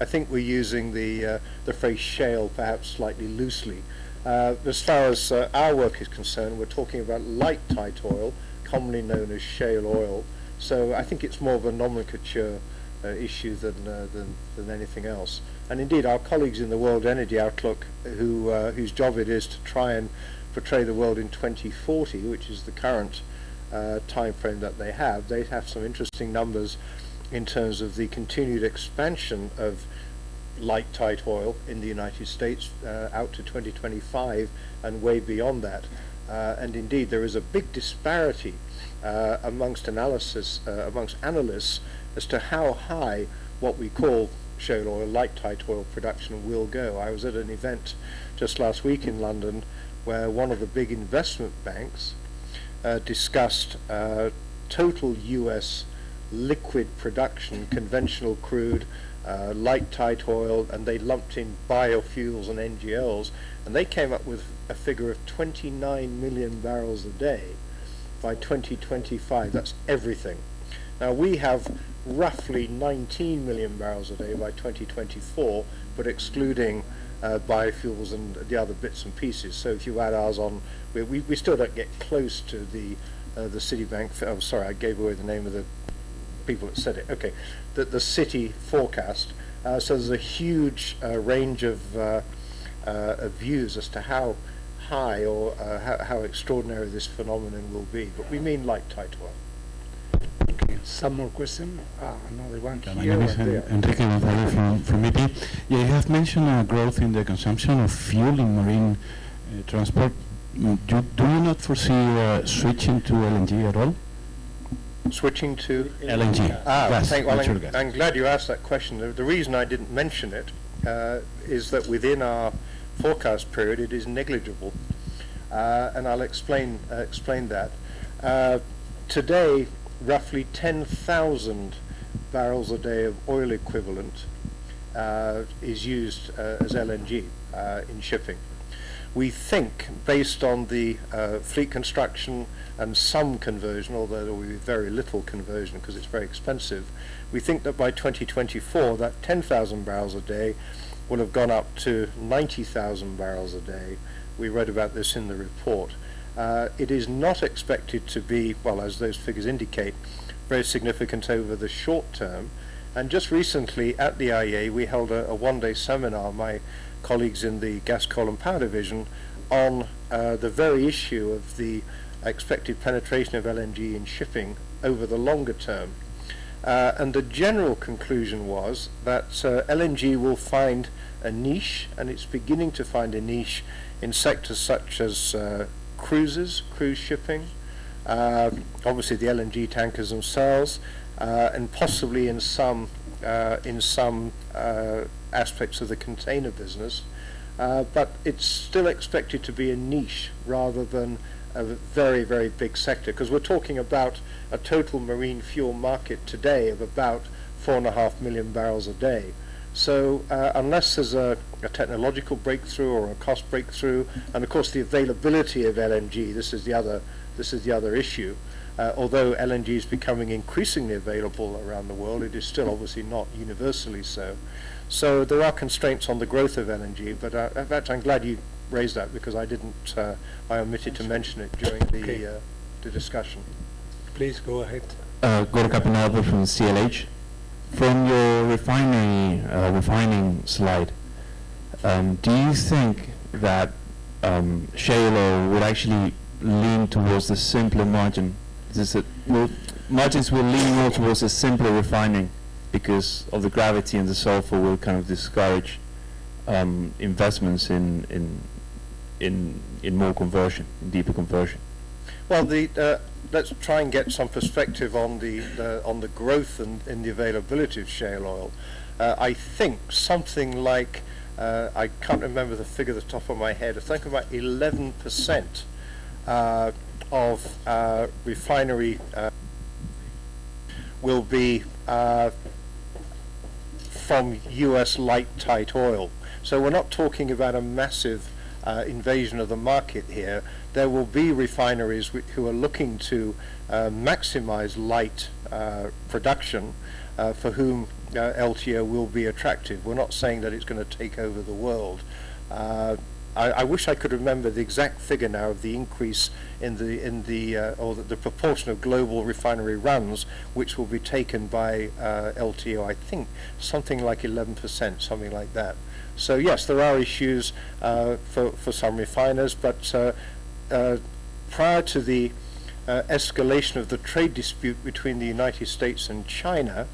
D: think we're using the phrase shale perhaps slightly loosely. As far as our work is concerned, we're talking about light tight oil, commonly known as shale oil. So I think it's more of a nomenclature issue than anything else. And indeed, our colleagues in the World Energy Outlook, whose job it is to try and portray the world in 2040, which is the current time frame that they have some interesting numbers in terms of the continued expansion of light tight oil in the United States out to 2025 and way beyond that. and indeed there is a big disparity amongst analysts as to how high what we call shale oil, light tight oil production will go. I was at an event just last week in London where one of the big investment banks discussed total US liquid production, conventional crude, light tight oil, and they lumped in biofuels and NGLs, and they came up with a figure of 29 million barrels a day by 2025. That's everything. Now we have roughly 19 million barrels a day by 2024, but excluding biofuels and the other bits and pieces. So if you add ours on, we still don't get close to the Citibank. Oh, sorry, I gave away the name of the people that said it. Okay, the city forecast. So there's a huge range of views as to how high or how extraordinary this phenomenon will be. But we mean light tight oil.
A: Okay, some more questions? Another one
F: My
A: here.
F: name is Enrique González from EP. Yeah, you have mentioned growth in the consumption of fuel in marine transport. Do you not foresee switching to LNG at all?
D: Switching to
F: LNG, gas, natural gas.
D: I'm glad you asked that question. The reason I didn't mention it is that within our forecast period it is negligible, and I'll explain that. Today, roughly 10,000 barrels a day of oil equivalent is used as LNG in shipping. We think, based on the fleet construction and some conversion, although there will be very little conversion because it's very expensive, we think that by 2024 that 10,000 barrels a day will have gone up to 90,000 barrels a day. We read about this in the report. It is not expected to be, well, as those figures indicate, very significant over the short term. And just recently at the IEA we held a one-day seminar, my colleagues in the Gas, Coal and Power Division, on the very issue of the expected penetration of LNG in shipping over the longer term. And the general conclusion was that LNG will find a niche, and it's beginning to find a niche in sectors such as cruise shipping, obviously the LNG tankers themselves, and possibly in some aspects of the container business, but it's still expected to be a niche rather than a very, very big sector, because we're talking about a total marine fuel market today of about 4.5 million barrels a day. So unless there's a technological breakthrough or a cost breakthrough, and of course the availability of LNG, this is the other issue. Although LNG is becoming increasingly available around the world, it is still obviously not universally so. So there are constraints on the growth of LNG, but in fact I'm glad you raised that, because I omitted to mention it during the discussion.
A: Please go ahead.
G: Gorka Penalba from CLH. From your refining slide, do you think that shale oil would actually lean towards the simpler margin? Margins will lean more towards a simpler refining because of the gravity, and the sulfur will kind of discourage investments in more conversion, in deeper conversion.
D: Well, let's try and get some perspective on the growth and the availability of shale oil. I think something like, I can't remember the figure at the top of my head, I think about 11% of refinery will be from US light tight oil. So we're not talking about a massive invasion of the market here. There will be refineries who are looking to maximize light production, for whom LTO will be attractive. We're not saying that it's going to take over the world. I wish I could remember the exact figure now of the increase in the proportion of global refinery runs which will be taken by LTO. I think something like 11%, something like that. So yes, there are issues for some refiners, but prior to the escalation of the trade dispute between the United States and China,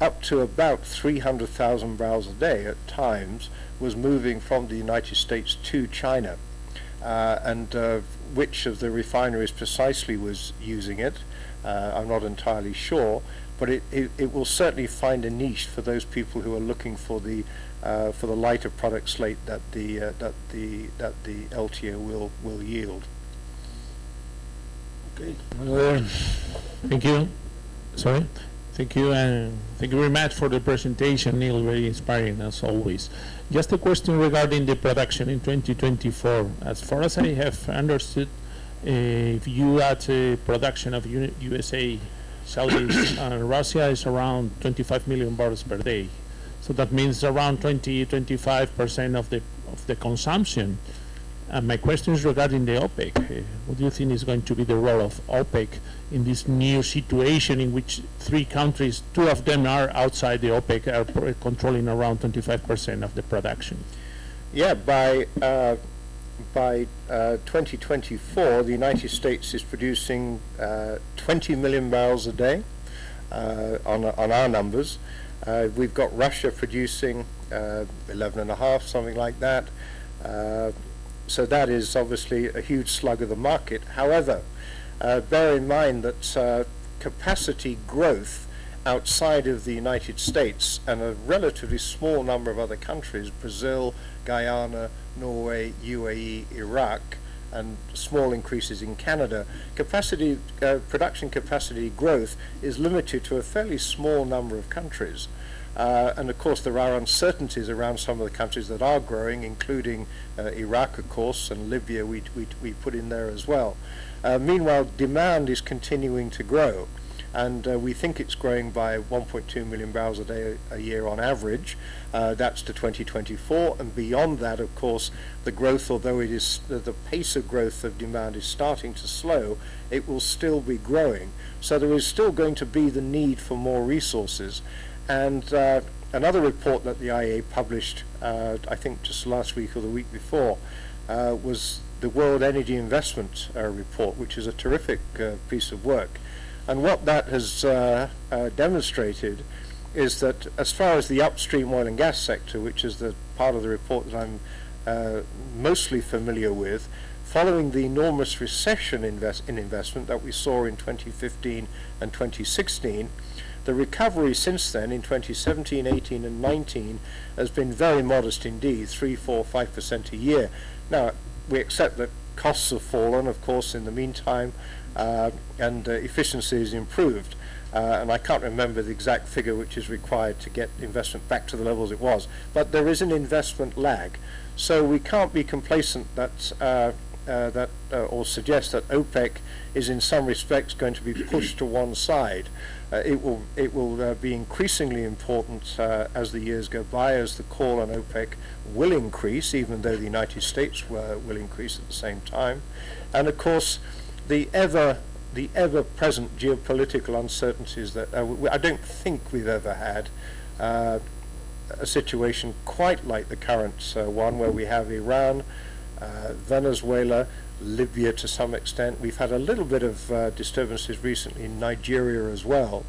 D: up to about 300,000 barrels a day at times was moving from the United States to China. and which of the refineries precisely was using it, I'm not entirely sure, but it will certainly find a niche for those people who are looking for the lighter product slate that the LTO will yield.
A: Okay.
H: Thank you. Sorry. Thank you, and thank you very much for the presentation, Neil. Very inspiring as always. Just a question regarding the production in 2024. As far as I have understood, if you add production of USA, Saudi, and Russia is around 25 million barrels per day. So that means around 25% of the consumption. And my question is regarding the OPEC. What do you think is going to be the role of OPEC in this new situation in which 3 countries, 2 of them are outside the OPEC, are controlling around 25% of the production?
D: Yeah, by 2024, the United States is producing 20 million barrels a day on our numbers. We've got Russia producing 11.5, something like that. So that is obviously a huge slug of the market. However, bear in mind that capacity growth outside of the United States and a relatively small number of other countries, Brazil, Guyana, Norway, UAE, Iraq, and small increases in Canada, production capacity growth is limited to a fairly small number of countries. And of course there are uncertainties around some of the countries that are growing, including Iraq, of course, and Libya we put in there as well. Meanwhile, demand is continuing to grow, and we think it's growing by 1.2 million barrels a year on average. That's to 2024, and beyond that, of course, the growth, although it is the pace of growth of demand is starting to slow, it will still be growing. So there is still going to be the need for more resources. And another report that the IEA published, I think just last week or the week before, was the World Energy Investment Report, which is a terrific piece of work. And what that has demonstrated is that as far as the upstream oil and gas sector, which is the part of the report that I'm mostly familiar with, following the enormous recession in investment that we saw in 2015 and 2016, the recovery since then in 2017, 18 and 19 has been very modest indeed, 3, 4, 5% a year. Now, we accept that costs have fallen, of course, in the meantime, and efficiency is improved. And I can't remember the exact figure which is required to get investment back to the levels it was. But there is an investment lag. So we can't be complacent or suggest that OPEC is in some respects going to be pushed to one side. It will be increasingly important as the years go by, as the call on OPEC will increase, even though the United States will increase at the same time. And of course, the ever-present geopolitical uncertainties that I don't think we've ever had a situation quite like the current one, where we have Iran, Venezuela, Libya to some extent. We've had a little bit of disturbances recently in Nigeria as well.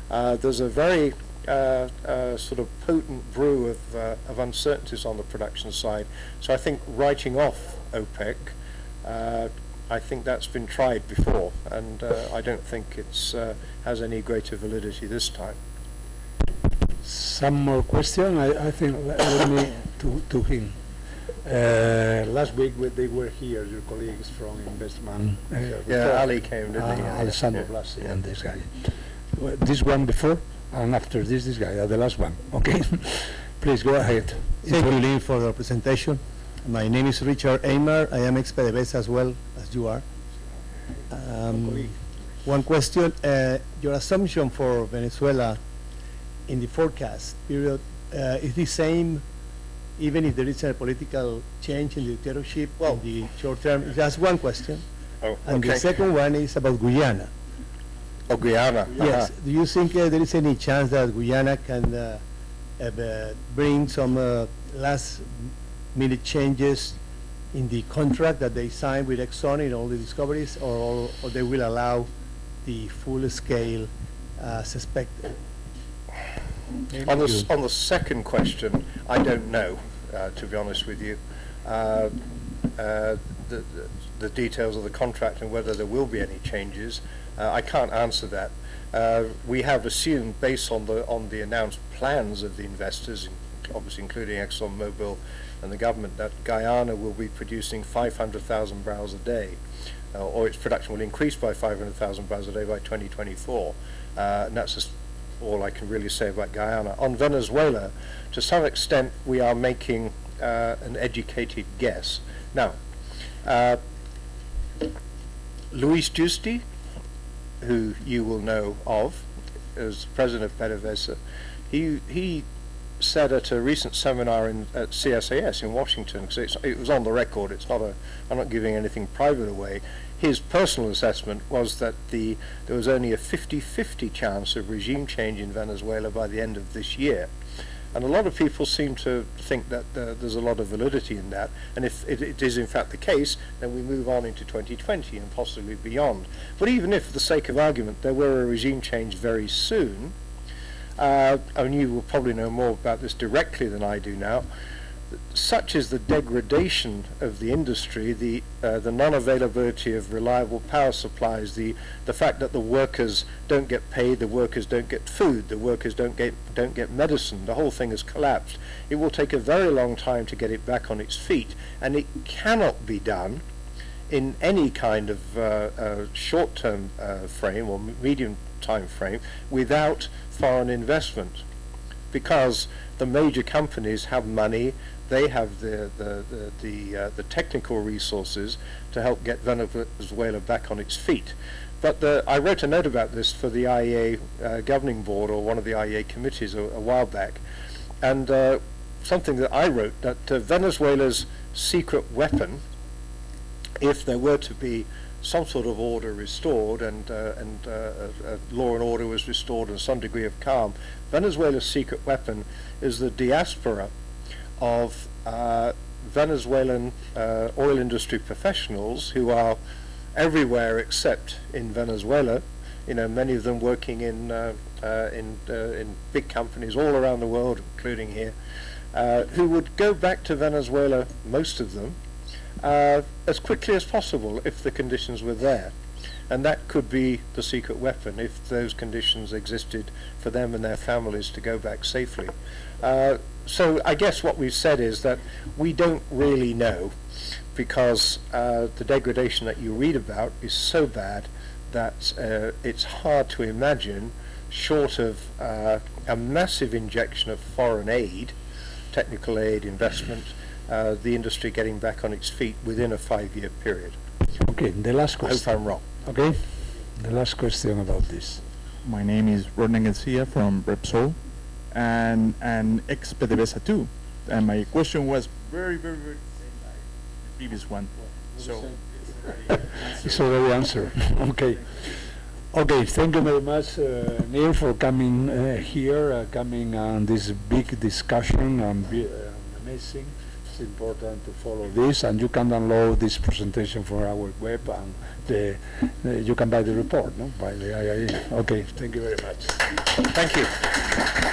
D: There's a very sort of potent brew of uncertainties on the production side. So I think writing off OPEC, I think that's been tried before, and I don't think it's has any greater validity this time.
A: Some more question. I think let me to him. Last week they were here, your colleagues from investment.
D: Yeah, Ali came, didn't he?
A: Alessandro Blasi and this guy. This one before and after this guy, the last one. Okay, please go ahead.
I: Thank you, Lee, for the presentation. My name is Richard Eimer. I am ex-PDVSA as well as you are. One question, your assumption for Venezuela in the forecast period is the same even if there is a political change in the dictatorship in the short term? That's one question.
D: Oh,
I: And
D: okay.
I: the second one is about Guyana.
D: Oh, Guyana.
I: Yes. Do you think there is any chance that Guyana can bring some last-minute changes in the contract that they signed with Exxon in all the discoveries, or they will allow the full-scale suspected?
D: On the second question, I don't know, to be honest with you. the details of the contract and whether there will be any changes. I can't answer that. We have assumed, based on the announced plans of the investors, obviously including ExxonMobil and the government, that Guyana will be producing 500,000 barrels a day, or its production will increase by 500,000 barrels a day by 2024. And that's just all I can really say about Guyana. On Venezuela, to some extent, we are making an educated guess. Now, Luis Justi, who you will know of as president of PDVSA, he said at a recent seminar at CSAS in Washington, because it was on the record, I'm not giving anything private away, his personal assessment was that there was only a 50-50 chance of regime change in Venezuela by the end of this year. And a lot of people seem to think that there's a lot of validity in that, and if it is in fact the case, then we move on into 2020 and possibly beyond. But even if, for the sake of argument, there were a regime change very soon, and you will probably know more about this directly than I do now, such is the degradation of the industry, the non-availability of reliable power supplies, the fact that the workers don't get paid, the workers don't get food, the workers don't get medicine, the whole thing has collapsed. It will take a very long time to get it back on its feet, and it cannot be done in any kind of short-term frame or medium time frame without foreign investment, because the major companies have money. They have the technical resources to help get Venezuela back on its feet. But I wrote a note about this for the IEA governing board, or one of the IEA committees, a while back, and something that I wrote, that Venezuela's secret weapon, if there were to be some sort of order restored and law and order was restored and some degree of calm, Venezuela's secret weapon is the diaspora of Venezuelan oil industry professionals who are everywhere except in Venezuela. You know, many of them working in big companies all around the world, including here, who would go back to Venezuela, most of them, as quickly as possible if the conditions were there. And that could be the secret weapon if those conditions existed for them and their families to go back safely. So I guess what we've said is that we don't really know, because the degradation that you read about is so bad that it's hard to imagine, short of a massive injection of foreign aid, technical aid, investment, the industry getting back on its feet within a 5-year period.
A: Okay, the last question.
D: I hope I'm wrong.
A: Okay, the last question about this.
J: My name is Ronan Garcia from Repsol, and ex-PDVSA too. And my question was very, very, very same like the previous one. So
A: it's already answered. Okay. Okay, thank you very much, Neil, for coming here, coming on this big discussion. Amazing. It's important to follow this, and you can download this presentation from our web, and you can buy the report, no, by the IIE. Okay, thank you very much.
D: Thank you.